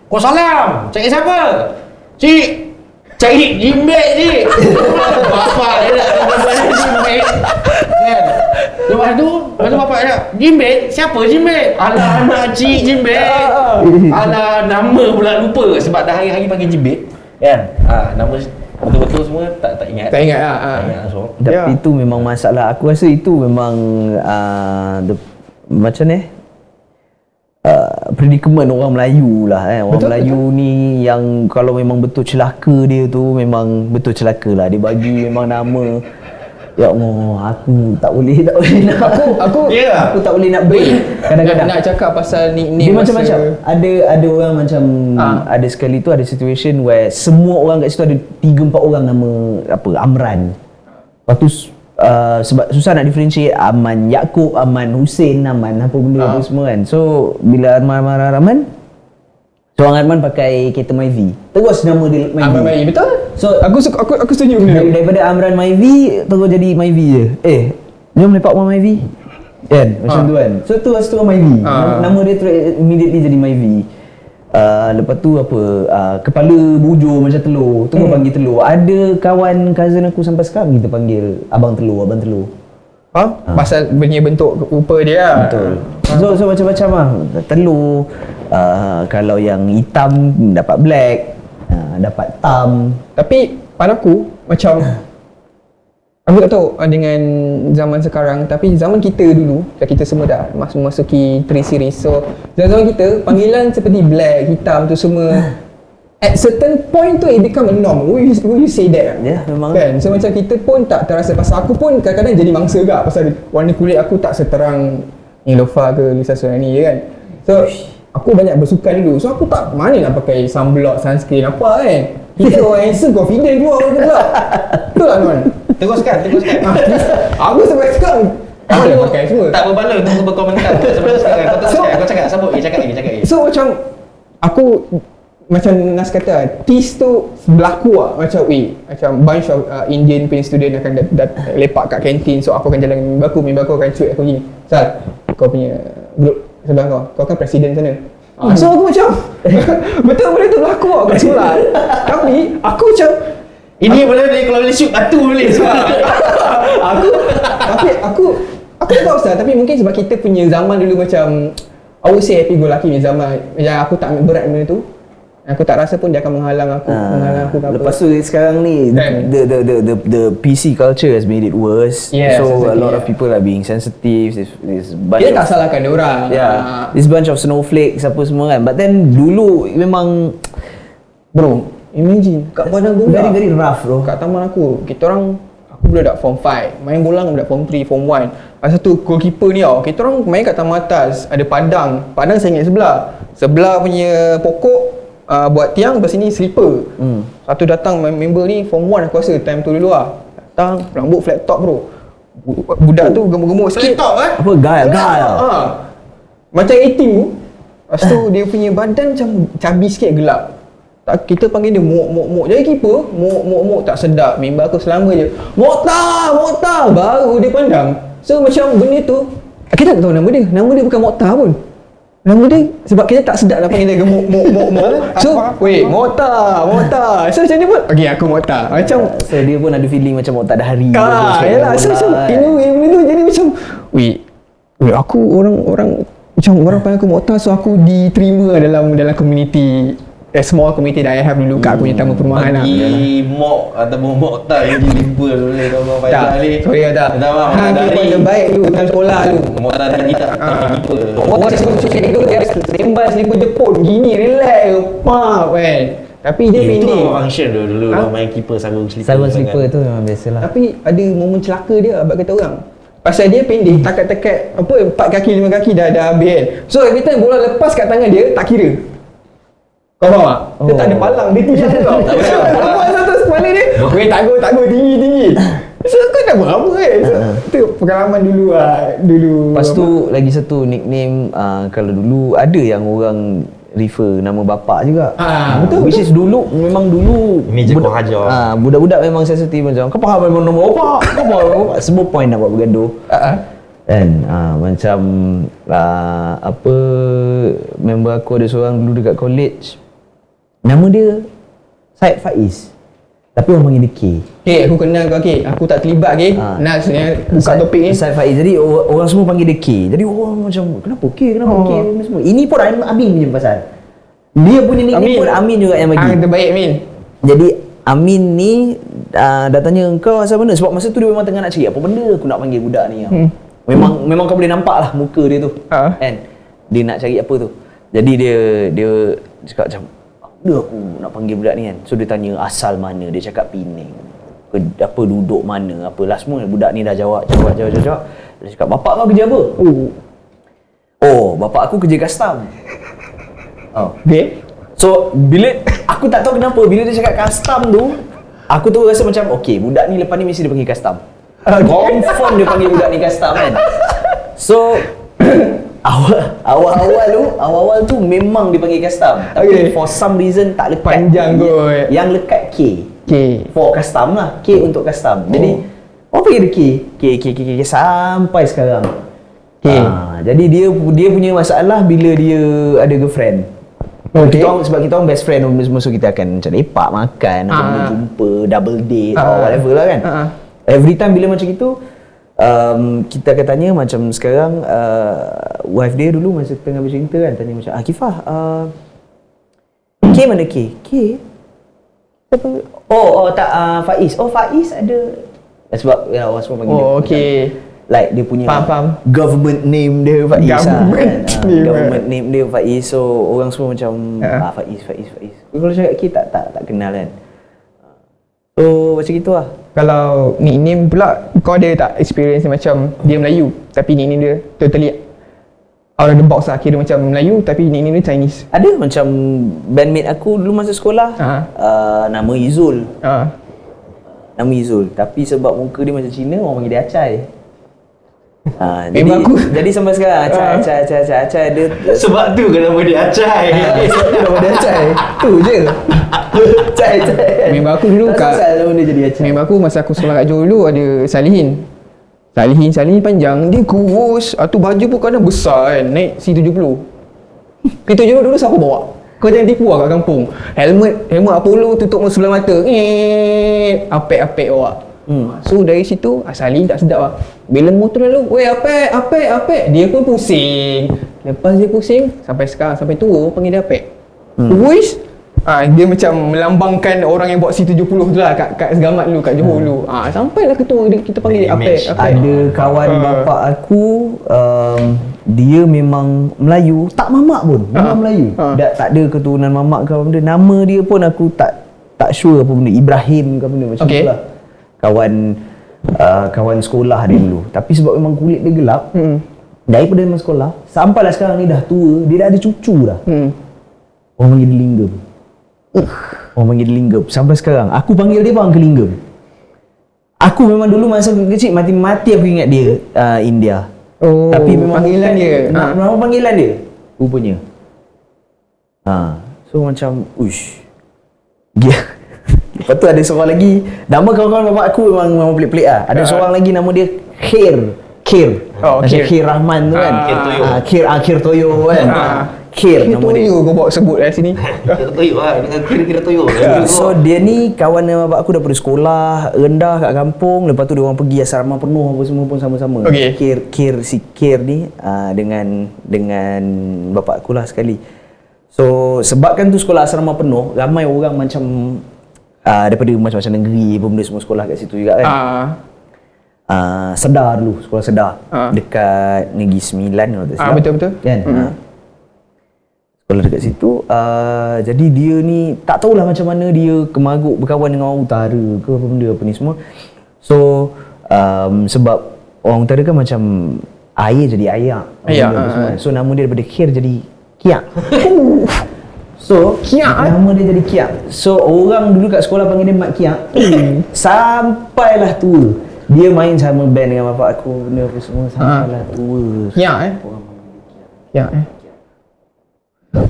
Kau salam. Cari siapa? Cik. Cari Jimbit cik. Bapak dia nak gambar Jimbit. Kan? Lepas tu bapak cakap, Jimbit? Siapa Jimbit? Alah anak cik Jimbit. Alah nama pula lupa sebab dah hari-hari panggil Jimbit. Kan? Nama betul-betul semua tak ingat. Tak ingat lah. Tak ingat langsung. Tapi itu memang masalah. Aku rasa itu memang macam ni predicament orang Melayu lah Orang Melayu ni yang kalau memang betul celaka dia tu memang betul celaka lah. Dia bagi memang nama, ya Allah, aku tak boleh nak aku tak boleh nak break. Kadang-kadang nak cakap pasal nickname dia macam-macam. Ada orang macam ada sekali tu ada situation where semua orang kat situ ada 3-4 orang nama Amran. Lepas tu sebab susah nak differentiate Aman Yaakob, Aman Hussein, Aman apa benda tu semua kan. So bila Arman seorang Arman pakai kereta Myvi, terus nama dia Myvi. Betul. So aku setuju benda tu. daripada Amran Myvi terus jadi Myvi je. Jom lepak rumah Myvi. Kan? Macam tu kan. So tu Myvi. Nama dia terus immediately jadi Myvi. Lepas tu kepala bujur macam telur. Tu pun panggil telur. Ada kawan cousin aku sampai sekarang kita panggil abang telur. Pasal punya bentuk rupa dia lah. Betul. So macam-macam lah. Telur, kalau yang hitam dapat black, dapat tam. Tapi pada aku macam aku tak tahu dengan zaman sekarang, tapi zaman kita dulu, kita semua dah masuki 3 series. So zaman kita panggilan seperti black, hitam tu semua at certain point tu it become a norm. Will you say that? Ya, memang. Kan? So macam kita pun tak terasa, pasal aku pun kadang-kadang jadi mangsa juga pasal warna kulit aku tak seterang Nilofa ke Lisa Surani je kan. So aku banyak bersukan dulu. So aku tak mana nak pakai sunblock, sunscreen apa kan. Kita orang handsome confident keluar ke pula. Betul tak Nuan? Teruskan. Aku sampai sekarang boleh pakai semua. Tak berbala untuk berkomentar sebelum sekarang. Kau cakap sambut. Cakap lagi. So macam aku macam Nas kata, tease tu berlaku lah. Macam bunch of Indian punya student akan lepak kat kantin. So aku akan jalan dengan member aku akan cuit aku gini, Sal, kau punya group sebelah kau kan presiden sana. So aku macam betul benda tu berlaku lah kat sekolah. Tapi aku macam Ini boleh kalau boleh shoot batu boleh sebab aku tak tahu Ustaz, tapi mungkin sebab kita punya zaman dulu macam I would say happy go lucky punya zaman. Yang aku tak ambil berat benda tu. Aku tak rasa pun dia akan menghalang aku ke apa. Lepas tu sekarang ni the PC culture has made it worse. Yes, so exactly, a lot of people are being sensitive. This bunch Kita of, tak salahkan dia orang. this bunch of snowflakes apa semua kan. But then dulu memang Bro, imagine kat padang bola. very very rough bro. Kat taman aku budak form 5, main bola dengan budak form 3, form 1. Lepas tu goalkeeper ni tau, kita orang main kat taman atas, ada padang saya ingat sebelah punya pokok buat tiang, lepas sini slipper. Satu datang member ni form 1 aku rasa time tu dulu datang rambut flat top bro. Budak tu gemuk-gemuk sikit. Flat top Apa gaya. Macam 18 tu. Lepas tu dia punya badan macam cabi sikit, gelap. Kita panggil dia mok. Jadi keeper mok tak sedap. Member aku selama je Mokhtar baru dia pandang. So macam benda tu kita tak tahu nama dia bukan Mokhtar pun. Nama dia sebab kita tak sedap nak panggil dia mok. So Mokhtar. So macam ni pun okey aku Mokhtar. Macam So dia pun ada feeling macam Mokhtar dah hari. yalah. So macam benda tu jadi macam aku orang macam orang panggil aku Mokhtar, so aku diterima dalam community, small community that I have dulu kat aku punya taman perumahan lah. Bagi mock ataupun Mokhtar yang jadi limpa boleh kau Tak, sorry tak. Hang dia baik dulu dalam sekolah dulu. Mokhtar tadi tak limpa. Orang cakap itu dia sembang selipar Jepun gini, relax pap kan. Tapi dia Itu pendek. function dulu orang main keeper sarung slipper. Sarung slipper tu memang biasalah. Tapi ada momen celaka dia abang kata orang. Pasal dia pendek, takat-takat 4 kaki 5 kaki dah habis kan. So every time bola lepas kat tangan dia tak kira. Kau faham tak? Dia tak ada palang, dia tinggal tau. Lepas atas kepala dia, tak go tinggi. So kau dah berapa kan? So, itu pengalaman dulu dulu. Lepas tu lagi satu nickname, kalau dulu ada yang orang refer nama bapak juga. Betul. Which is dulu Ini je kau hajar. budak-budak memang sensitif macam kau faham memang nama bapak. Kau faham nama bapak. Semua point nak buat bergaduh. Kan macam apa, member aku ada seorang dulu dekat college. Nama dia Syed Faiz. Tapi orang panggil dia K. Okay, aku kenal kau K. Aku tak terlibat K. Nak sebenarnya buka topik ni. Syed Faiz. Jadi orang semua panggil dia K. Jadi orang macam kenapa K ni semua. Ini pun Amin punya pasal. Dia punya nickname pun Amin juga yang bagi. Terbaik Amin. Jadi Amin ni dah tanya kau asal mana, sebab masa tu dia memang tengah nak cari apa benda aku nak panggil budak ni. Memang kau boleh nampak lah muka dia tu. Kan? Dia nak cari apa tu. Jadi dia cakap macam aku nak panggil budak ni kan. So dia tanya asal mana, dia cakap Penang. Apa duduk mana, apa last semua budak ni dah jawab. Dia cakap bapak kau kerja apa? Oh, bapak aku kerja custom. Okay. So bila aku tak tahu kenapa bila dia cakap custom tu, aku tu rasa macam okey, budak ni lepas ni mesti dia panggil custom. Confirm dia panggil budak ni custom kan. So awal-awal tu memang dipanggil custom. Tapi for some reason tak lekat panjang kot. Yang lekat K. For custom lah. K untuk custom. Jadi orang panggil dia K sampai sekarang. Jadi dia punya masalah bila dia ada girlfriend. Sebab kita orang best friend, so kita akan macam lepak makan, jumpa, double date or whatever lah kan. Every time bila macam itu, kita akan tanya macam sekarang, wife dia dulu masa tengah bercerita kan, tanya macam Akifah, K mana K? Tak, Faiz. Faiz ada. Sebab orang semua panggil dia. Like dia punya government name dia Faiz. Government name dia Faiz. So orang semua macam Faiz. Kalau cakap K tak kenal kan. So macam gitu lah. Kalau nickname pula, kau ada tak experience macam dia Melayu tapi nickname dia totally out of the box lah, kira macam Melayu tapi nickname dia Chinese? Ada, macam bandmate aku dulu masa sekolah, nama Izul. Nama Izul, tapi sebab muka dia macam Cina, orang panggil dia Acai. Jadi sampai sekarang Acai dia. Sebab tu kan nama dia Acai. Sebab tu nama dia Acai. Tu je. Acai. Member aku dulu member aku masa aku sekolah kat Johor dulu ada Salihin panjang, dia kurus, tu baju pun kadang besar kan, naik C70. P70 dulu siapa bawa? Kau jangan tipu lah kat kampung. Helmet Apollo tutup sebelah mata. Apek awak. So dari situ Sali tak sedap lah. Bila motor lalu, weh apek. Dia pun pusing. Lepas dia pusing, sampai sekarang, sampai tua panggil dia apek. Boys, dia macam melambangkan orang yang bawa C70 tu lah kat Segamat dulu, kat Johor dulu. Sampailah ketua kita panggil dia apek. Ada kawan bapak aku, dia memang Melayu, tak mamak pun, memang Melayu. Tak ada keturunan mamak ke apa benda. Nama dia pun aku tak sure apa benda, Ibrahim ke apa benda macam tu lah. Kawan sekolah dia dulu. Tapi sebab memang kulit dia gelap, daripada memang sekolah sampailah sekarang ni dah tua, dia dah ada cucu dah. Orang panggil dia Linggam. Orang panggil dia Linggam. Sampai sekarang aku panggil dia bang ke Linggam. Aku memang dulu masa kecil mati aku ingat dia India. Tapi memang panggilan dia. Memang panggilan dia rupanya. So macam uish. Dia. Lepas tu ada seorang lagi, nama kawan-kawan bapak aku memang pelik-pelik lah. Ada seorang lagi nama dia Khair. Macam Khair Rahman tu kan. Khair Toyo kan. Khair nama dia. Toyo kau bawa sebut kat sini. Kira toyo lah, dengan kira Toyo. So dia ni kawan dengan bapak aku daripada sekolah rendah kat kampung. Lepas tu dia orang pergi asrama penuh apa semua pun sama-sama. Si Khair ni dengan bapak aku lah sekali. So sebabkan tu sekolah asrama penuh, ramai orang macam daripada macam-macam negeri pun benda semua sekolah kat situ juga kan. Sedar dulu, sekolah Sedar dekat Negeri Sembilan kalau tak silap. Betul Kan? Sekolah dekat situ. Jadi dia ni tak tahulah macam mana dia kemagut berkawan dengan orang utara ke apa benda apa ni semua. So sebab orang utara kan macam air jadi ayak. So nama dia daripada Khair jadi Kiak. So, nama dia jadi Kiak. So, orang dulu kat sekolah panggil dia Mak Kiak. Sampailah tua. Dia main sama band dengan bapak aku, benda apa semua. Sampailah tua. Kiak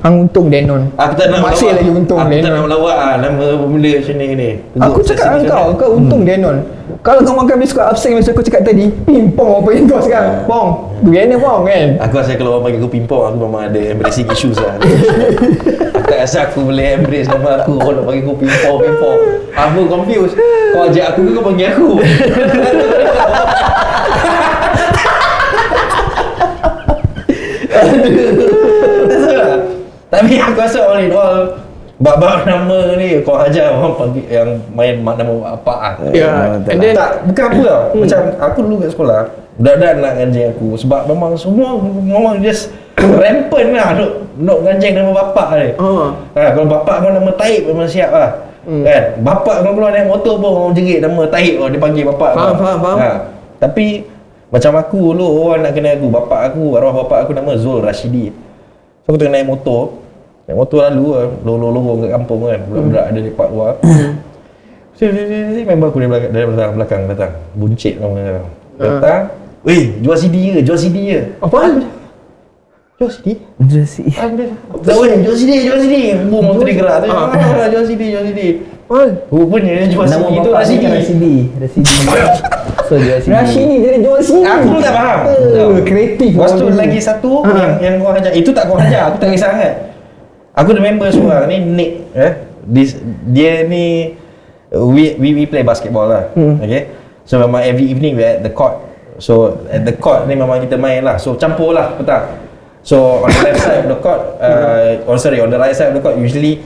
Hang untung Denon. Aku tak nak masih lagi untung Denon. Aku tak nak melawak nama benda macam ni. Aku cakap dengan kau untung Denon. Kalau kau makan biskut absent macam aku cakap tadi, pimpong apa yang kau sekarang? Pong. Gimana pong kan? Aku rasa kalau orang panggil aku pimpong, aku memang ada embracing issues lah. Aku tak rasa aku boleh embrace nama aku. Kalau panggil aku pimpong. Aku confused. Kau ajak aku ke kau panggil aku? Tapi aku rasa all in all bab nama ni kau ajar orang panggil yang main nama apa ah. And then bukan apa tau. Macam aku dulu kat sekolah, budak-budak nak ganjing aku sebab memang semua memang just rampant lah nak ganjing nama bapak dia. Kalau bapak kau nama Taib memang siap lah. Kan? Bapak kau keluar naik motor pun orang jerit nama Taib dia panggil bapak. Faham. Tapi macam aku dulu orang nak kenal aku, arwah bapak aku nama Zul Rashidi. So aku tengah naik motor lalu lah, lorong kat kampung kan, budak-budak ada lepak luar. Member aku dari belakang datang, buncit orang datang. Weh, jual CD ke? Apaan? Jual CD? Jual CD. Jual CD. Boom, motor dia gerak tu. Jual CD. Rupanya dia jual CD tu Rasidi. So jual CD. Rashidi jadi jual CD. Aku tak faham. Kreatif. Lepas tu lagi satu yang kau ajar. Itu tak kau ajar, aku tak kisah sangat. Aku ada member seorang ni Nick, dia ni we play basketball lah. Okay. So memang every evening we at the court. So at the court ni memang kita main lah. So campur lah petang. So on the left side of the court, on the right side of the court usually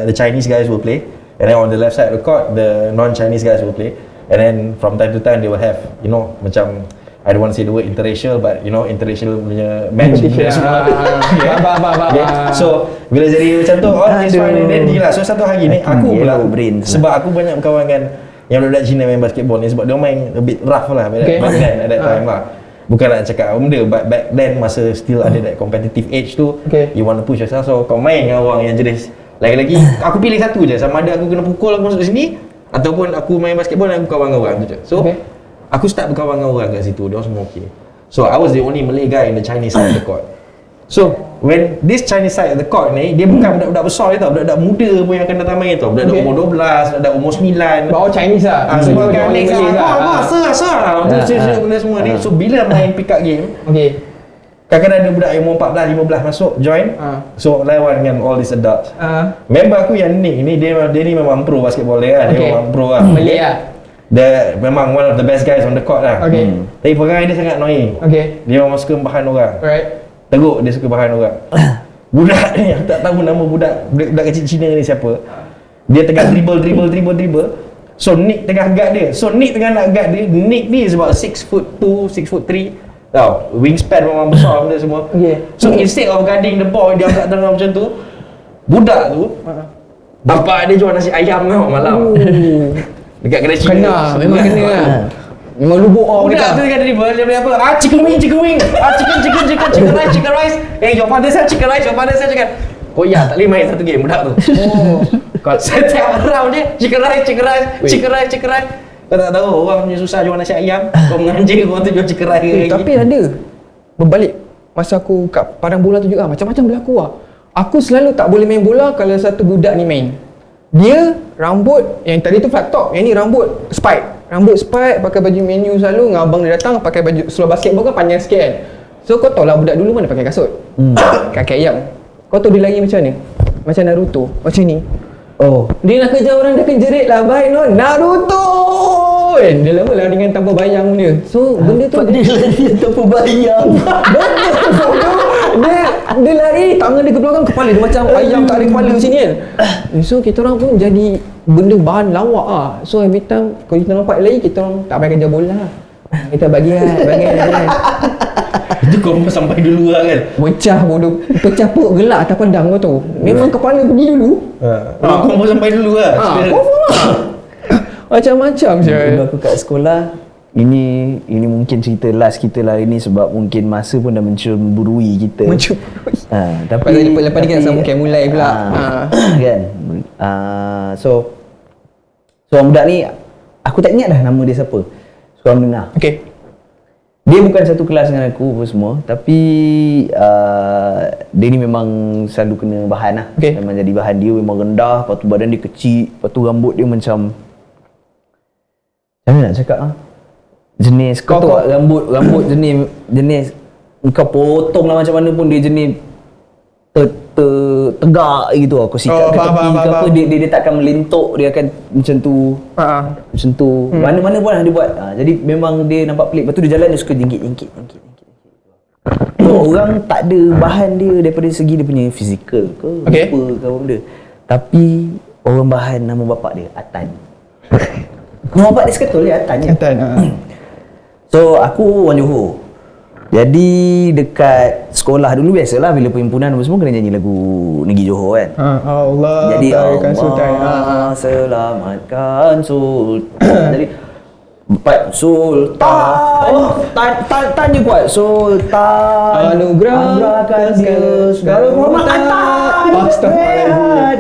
the Chinese guys will play, and then on the left side of the court the non-Chinese guys will play, and then from time to time they will have macam I don't want to say the word interracial, but interracial punya match semua. So bila jadi macam tu, it's fine and dandy lah. So satu hari ni aku pula sebab aku banyak berkawan dengan yang budak Cina main basketball ni, sebab dia main a bit rough lah back then at that time lah. Bukan nak cakap benda, but back then masa still ada that competitive age tu, you want to push yourself, so kau main dengan orang yang jenis lagi-lagi aku pilih satu je, sama ada aku kena pukul aku masuk sini ataupun aku main basketball dan aku kawan dengan orang tu je. So aku start berkawan dengan orang kat situ, dia semua okey. So I was the only Malay guy in the Chinese side of the court. So when this Chinese side of the court ni, dia bukan budak-budak besar tau, budak-budak muda pun yang akan datang main tau. Budak-budak umur 12, budak-budak umur 9. Bawa Chinese lah. Semua kan next lah. Sir. Benda semua ni. So bila main pick up game, kadang-kadang ada budak yang umur 14, 15 masuk join. So lawan dengan all these adults. Member aku yang Nick ni dia ni memang pro basketball dia kan. Dia memang pro lah. Malay lah. Dia memang one of the best guys on the court lah. Tapi perangai dia sangat annoying. Dia memang suka bahan orang. Teruk dia suka bahan orang. Budak ni aku tak tahu nama budak kecil Cina ni siapa. Dia tengah dribble. So Nick tengah guard dia. So Nick tengah nak guard dia. Nick ni is about 6'2", 6'3". Tau, wingspan memang besar benda semua. So instead of guarding the ball, dia angkat tangan macam tu. Budak tu bapak dia jual nasi ayam tau malam. Dekat kedai Cina. Memang kena lah. Memang lubuk orang Budak tu dekat dribble, dia beli apa? Chicken wing. Chicken rice. Your father sell chicken rice, chicken. Koyak tak boleh main satu game budak tu. Kalau setiap round dia chicken rice. Kau tak tahu orang punya susah jual nasi ayam. Kau menganjing orang tu jual chicken rice lagi. Tapi ada berbalik masa aku kat padang bola tu juga macam-macam berlaku lah. Aku selalu tak boleh main bola kalau satu budak ni main. Dia rambut yang tadi tu flat top, yang ni rambut spike, pakai baju menu selalu. Dengan abang dia datang pakai baju seluar basketball kan panjang sikit kan. So kau tahu lah budak dulu mana pakai kasut, kaki ayam. Kau tahu dia lari macam mana? Macam Naruto, macam ni. Dia nak kejar orang, dia akan jerit lah, baik no Naruto. Dia lama lah dengan tanpa bayang dia. So benda tu dia lari tanpa bayang. Dia lari, tangan dia ke belakang, kepala dia macam ayam tak ada kepala sini kan. So kita orang pun jadi benda bahan lawak lah. So every time kalau kita nampak lagi, kita orang tak payah kerja bola. Kita bagi. Itu kau sampai dulu lah kan. Pecah perut gelak atas pandang kau tu. Memang kepala pergi dulu. Kau sampai dulu lah. Macam-macam je. Dulu aku kat sekolah, ini mungkin cerita last kita lah ini sebab mungkin masa pun dah mencemburui kita. Tapi lepas ni kita sambung mulai pula. Kan. So orang budak ni aku tak ingat dah nama dia siapa. Seorang mendengar. Dia bukan satu kelas dengan aku apa semua, tapi dia ni memang selalu kena bahan lah. Memang jadi bahan dia memang rendah, lepas tu badan dia kecil, lepas tu rambut dia macam mana nak cakap lah, jenis kau tahu rambut jenis kau potong lah macam mana pun dia jenis tegak gitu lah. Kau sikat ke tepi ke apa, dia takkan melentok, dia akan macam tu. Macam tu. Mana-mana pun lah dia buat. Jadi memang dia nampak pelik. Lepas tu dia jalan dia suka jingkit. So, orang tak ada bahan dia daripada segi dia punya fizikal ke apa ke apa benda. Tapi orang bahan nama bapak dia Atan. Nama bapak dia seketul dia Atan je. So aku orang Johor. Jadi dekat sekolah dulu biasalah bila perhimpunan apa semua kena nyanyi lagu Negeri Johor kan. Allah jadi baikkan Sultan. Selamatkan Sultan. Jadi Pak Sultan. Tan je kuat. Sultan anugerahkan dia segala kehormatan.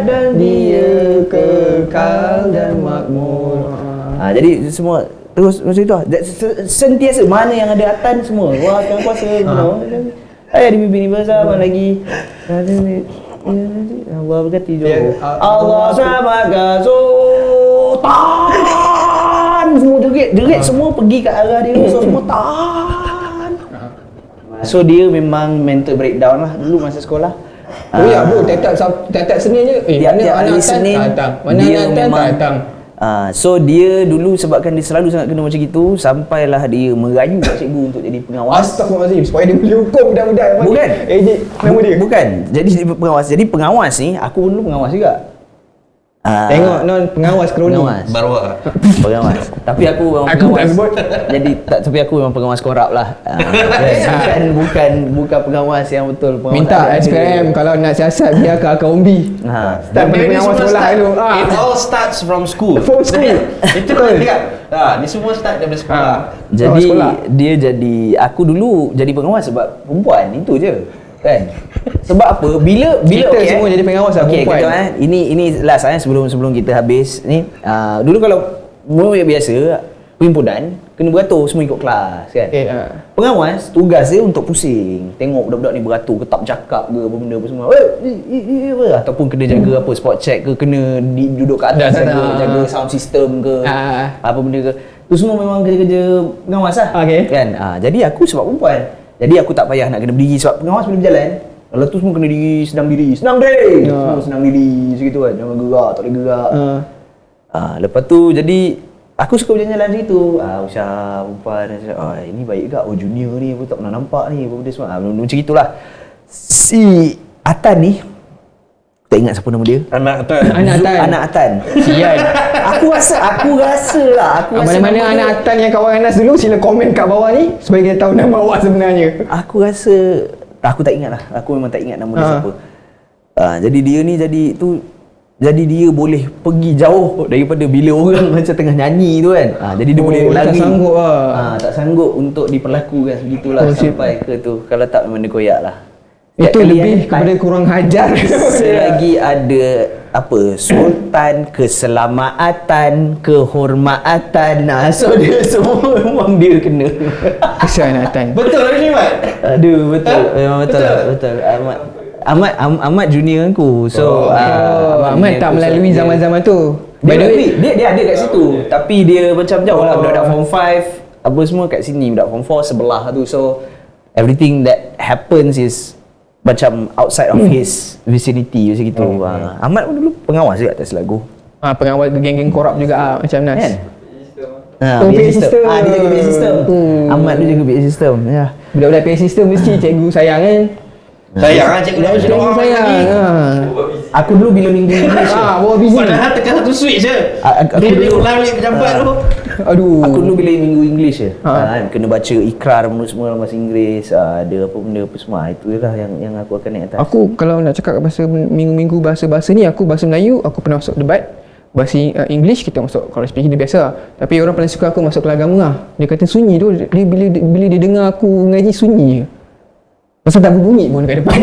Dan dia kekal dan makmur. Jadi semua terus macam itu lah. Sentiasa mana yang ada Atan semua. Wah, akan kuasa. Ayah di bibi ni bersama lagi. Allah berkati Johor. Allah selamatkan Sultan. Semua jerit semua pergi ke arah dia. So semua Tan. So dia memang mental breakdown lah dulu masa sekolah. Bro, tiap-tiap Senin je. Tiap-tiap hari Senin mana Atan datang. So dia dulu sebabkan dia selalu sangat kena macam gitu, sampailah dia merayu kat cikgu untuk jadi pengawas. Astagfirullahaladzim, supaya dia boleh hukum budak-budak. Bukan. Nama dia. Bukan. Jadi pengawas. Jadi pengawas ni, aku pun dulu pengawas juga. Tengok non pengawas kroni. Baru Pengawas. Tapi aku memang pengawas. Jadi tapi aku memang pengawas korap lah. Bukan pengawas yang betul. Pengawas minta SPM kalau nak siasat biar ke akar umbi. Dan pengawas sekolah dulu. It all starts from school. Itu kan dia. Ni semua start daripada sekolah. Jadi dia jadi aku dulu jadi pengawas sebab perempuan itu je. Kan? Sebab apa? Bila kita semua jadi pengawas lah perempuan. Ini last sebelum kita habis ni. Dulu kalau murid biasa perhimpunan kena beratur semua ikut kelas kan. Pengawas tugas dia untuk pusing, tengok budak-budak ni beratur ke tak bercakap ke apa benda apa semua. Ataupun kena jaga apa spot check ke, kena duduk kat atas jaga sound system ke apa benda ke. Tu semua memang kerja-kerja pengawas lah. Kan? Jadi aku sebab perempuan. Jadi aku tak payah nak kena berdiri sebab pengawas boleh berjalan. Kalau tu semua kena diri, senang diri. Semua senang diri segitu kan. Jangan gerak, tak boleh gerak. Lepas tu jadi aku suka berjalan-jalan situ. Usah perempuan ini baik ke? Junior ni aku tak pernah nampak ni. Apa benda semua. Macam itulah. Si Atan ni tak ingat siapa nama dia. Anak Atan. Sial. Aku rasa lah. Mana-mana anak Atan yang kawan Anas dulu, sila komen kat bawah ni supaya kita tahu nama awak sebenarnya. Aku rasa aku tak ingat lah. Aku memang tak ingat nama dia siapa. Jadi dia ni jadi dia boleh pergi jauh daripada bila orang macam tengah nyanyi tu kan. Jadi dia boleh lari. Tak sanggup lah. Tak sanggup untuk diperlakukan begitulah sampai ke tu. Kalau tak memang dia koyak lah. Itu lebih kepada kurang hajar. Selagi ada sultan, keselamatan, kehormatan. So dia semua memang dia kena. Kesian Atan. Betul lah ni Mat? Aduh, betul. Memang betul lah. Betul. Ahmad junior aku. So Ahmad tak melalui zaman-zaman tu. By the way, dia ada kat situ. Tapi dia macam jauh lah. Budak-budak form 5 apa semua kat sini. Budak form 4 sebelah tu. So everything that happens is macam outside of his vicinity macam gitu. Ahmad pun dulu pengawas juga atas lagu. Pengawas geng-geng korap juga macam Nas. Kan? PA system. Dia jaga PA system. Ahmad tu jaga PA system. Ya. Budak-budak PA system mesti cikgu sayang kan. Sayang lah cikgu sayang. Aku dulu bila minggu English bawa busy. Padahal tekan satu switch je. Aku Dia dulu ulang balik pejabat tu. Aduh. Aku dulu bila minggu English je. Kena baca ikrar semua dalam bahasa Inggeris. Ada apa benda apa semua. Itu je lah yang aku akan naik atas. Aku kalau nak cakap bahasa minggu-minggu bahasa ni, aku bahasa Melayu aku pernah masuk debat. Bahasa English kita masuk kalau speaking dia biasa. Tapi orang paling suka aku masuk kelas agama lah. Dia kata sunyi tu, dia bila dia dengar aku ngaji sunyi je. Pasal tak berbunyi pun dekat depan.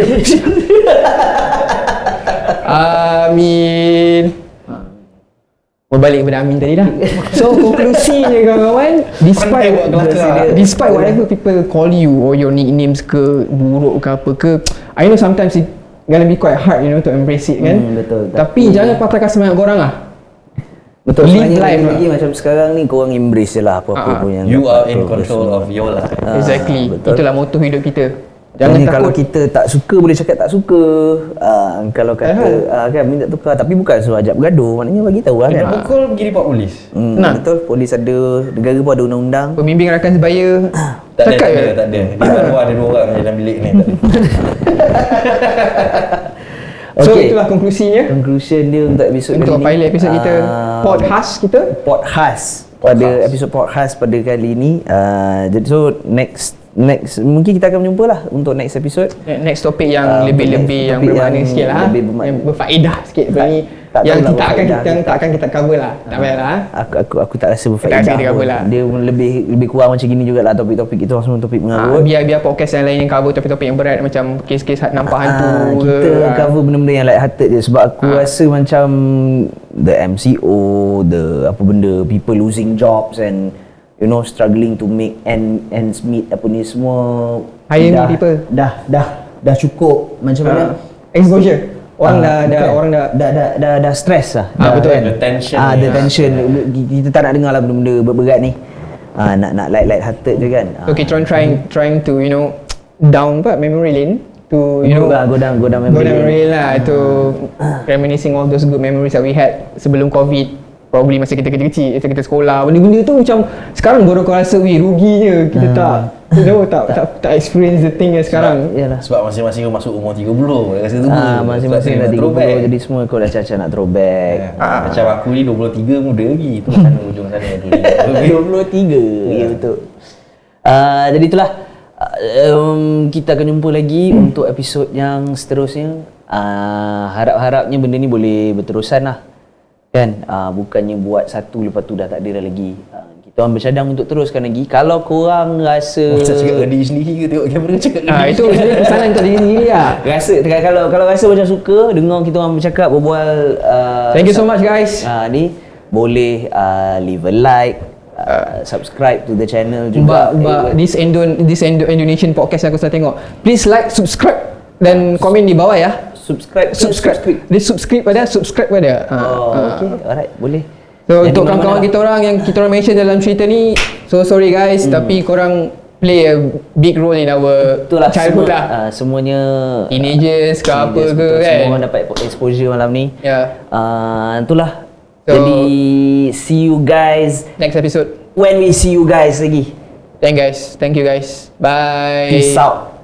Amin. Berbalik kepada Amin tadi dah. So konklusinya kawan-kawan, despite whatever people call you or your nicknames ke buruk ke apa ke, I know sometimes it gonna be quite hard to embrace it kan. Betul. Tapi jangan patahkan semangat korang lah. Betul. Live life lagi macam sekarang ni korang embrace je lah apa-apa pun yang You are in control of your life. Exactly. Betul. Itulah moto hidup kita. Jangan kalau kita tak suka boleh cakap tak suka. Kalau kata kan minta tukar, tapi bukan suruh ajak bergaduh. Maknanya bagi tahu lah kan. Pukul pergi report polis. Betul, polis ada, negara pun ada undang-undang. Pembimbing rakan sebaya. Tak ada. Di luar ada 2 orang dalam bilik ni. So itulah konklusinya. Conclusion dia untuk episod kali ni. Untuk pilot episod kita, podcast kita. Pada episod podcast pada kali ni. Jadi so next mungkin kita akan berjumpa lah untuk next episode. Next topik yang lebih-lebih yang bermakna sikit lah, yang berfaedah sikit ni, yang tak akan kita cover lah. Tak payahlah. Aku tak rasa berfaedah. Dia lebih kurang macam gini jugalah topik-topik itu, semua topik mengarut. Biar podcast yang lain yang cover topik-topik yang berat macam kes-kes nampak hantu. Kita cover benda-benda yang light hearted je sebab aku rasa macam the MCO, the apa benda, people losing jobs and struggling to make ends meet apa ni semua. Hiring people. Dah cukup macam mana? Exposure. Orang dah stress lah. Betul. The tension. The tension. Kita tak nak dengar lah benda-benda berat ni. Nak light hearted je kan. So kita trying to down memory lane to go down memory lane lah, to reminiscing all those good memories that we had sebelum COVID. Probably masa kita kecil-kecil, masa kita sekolah, benda-benda tu macam sekarang baru kau rasa ruginya kita tak experience the thing yang sekarang. Yalah. Sebab masing-masing kau masuk umur 30 rasa tu. Masing-masing dah 30 jadi semua kau dah caca nak throwback. Macam aku ni 23 muda lagi. Tu sana ujung sana tu. 23. Ya betul. Jadi itulah kita akan jumpa lagi untuk episod yang seterusnya. Harap-harapnya benda ni boleh berterusan lah. Kan, bukannya buat satu lepas tu dah tak ada dah lagi. Kita orang bercadang untuk teruskan lagi. Kalau korang rasa macam cakap diri sendiri ke tengok kamera cakap itu pesanan untuk diri sendiri lah. Kalau rasa macam suka dengar kita orang bercakap berbual, thank you so much guys. Ni boleh leave a like, subscribe to the channel juga. This Indonesian podcast yang aku sedang tengok, please like, subscribe dan komen di bawah ya. Subscribe. Dia subscribe pada. Okay, alright, boleh. So untuk kawan-kawan kita orang yang kita orang mention dalam cerita ni, so sorry guys, tapi korang play a big role in our Itulah childhood semua, lah. semuanya Teenagers ke apa teenagers, ke betul, kan. semua orang dapat exposure malam ni. Ya. Itulah. So- Jadi see you guys Next episode. when we see you guys lagi. Thank you guys. Bye. Peace out.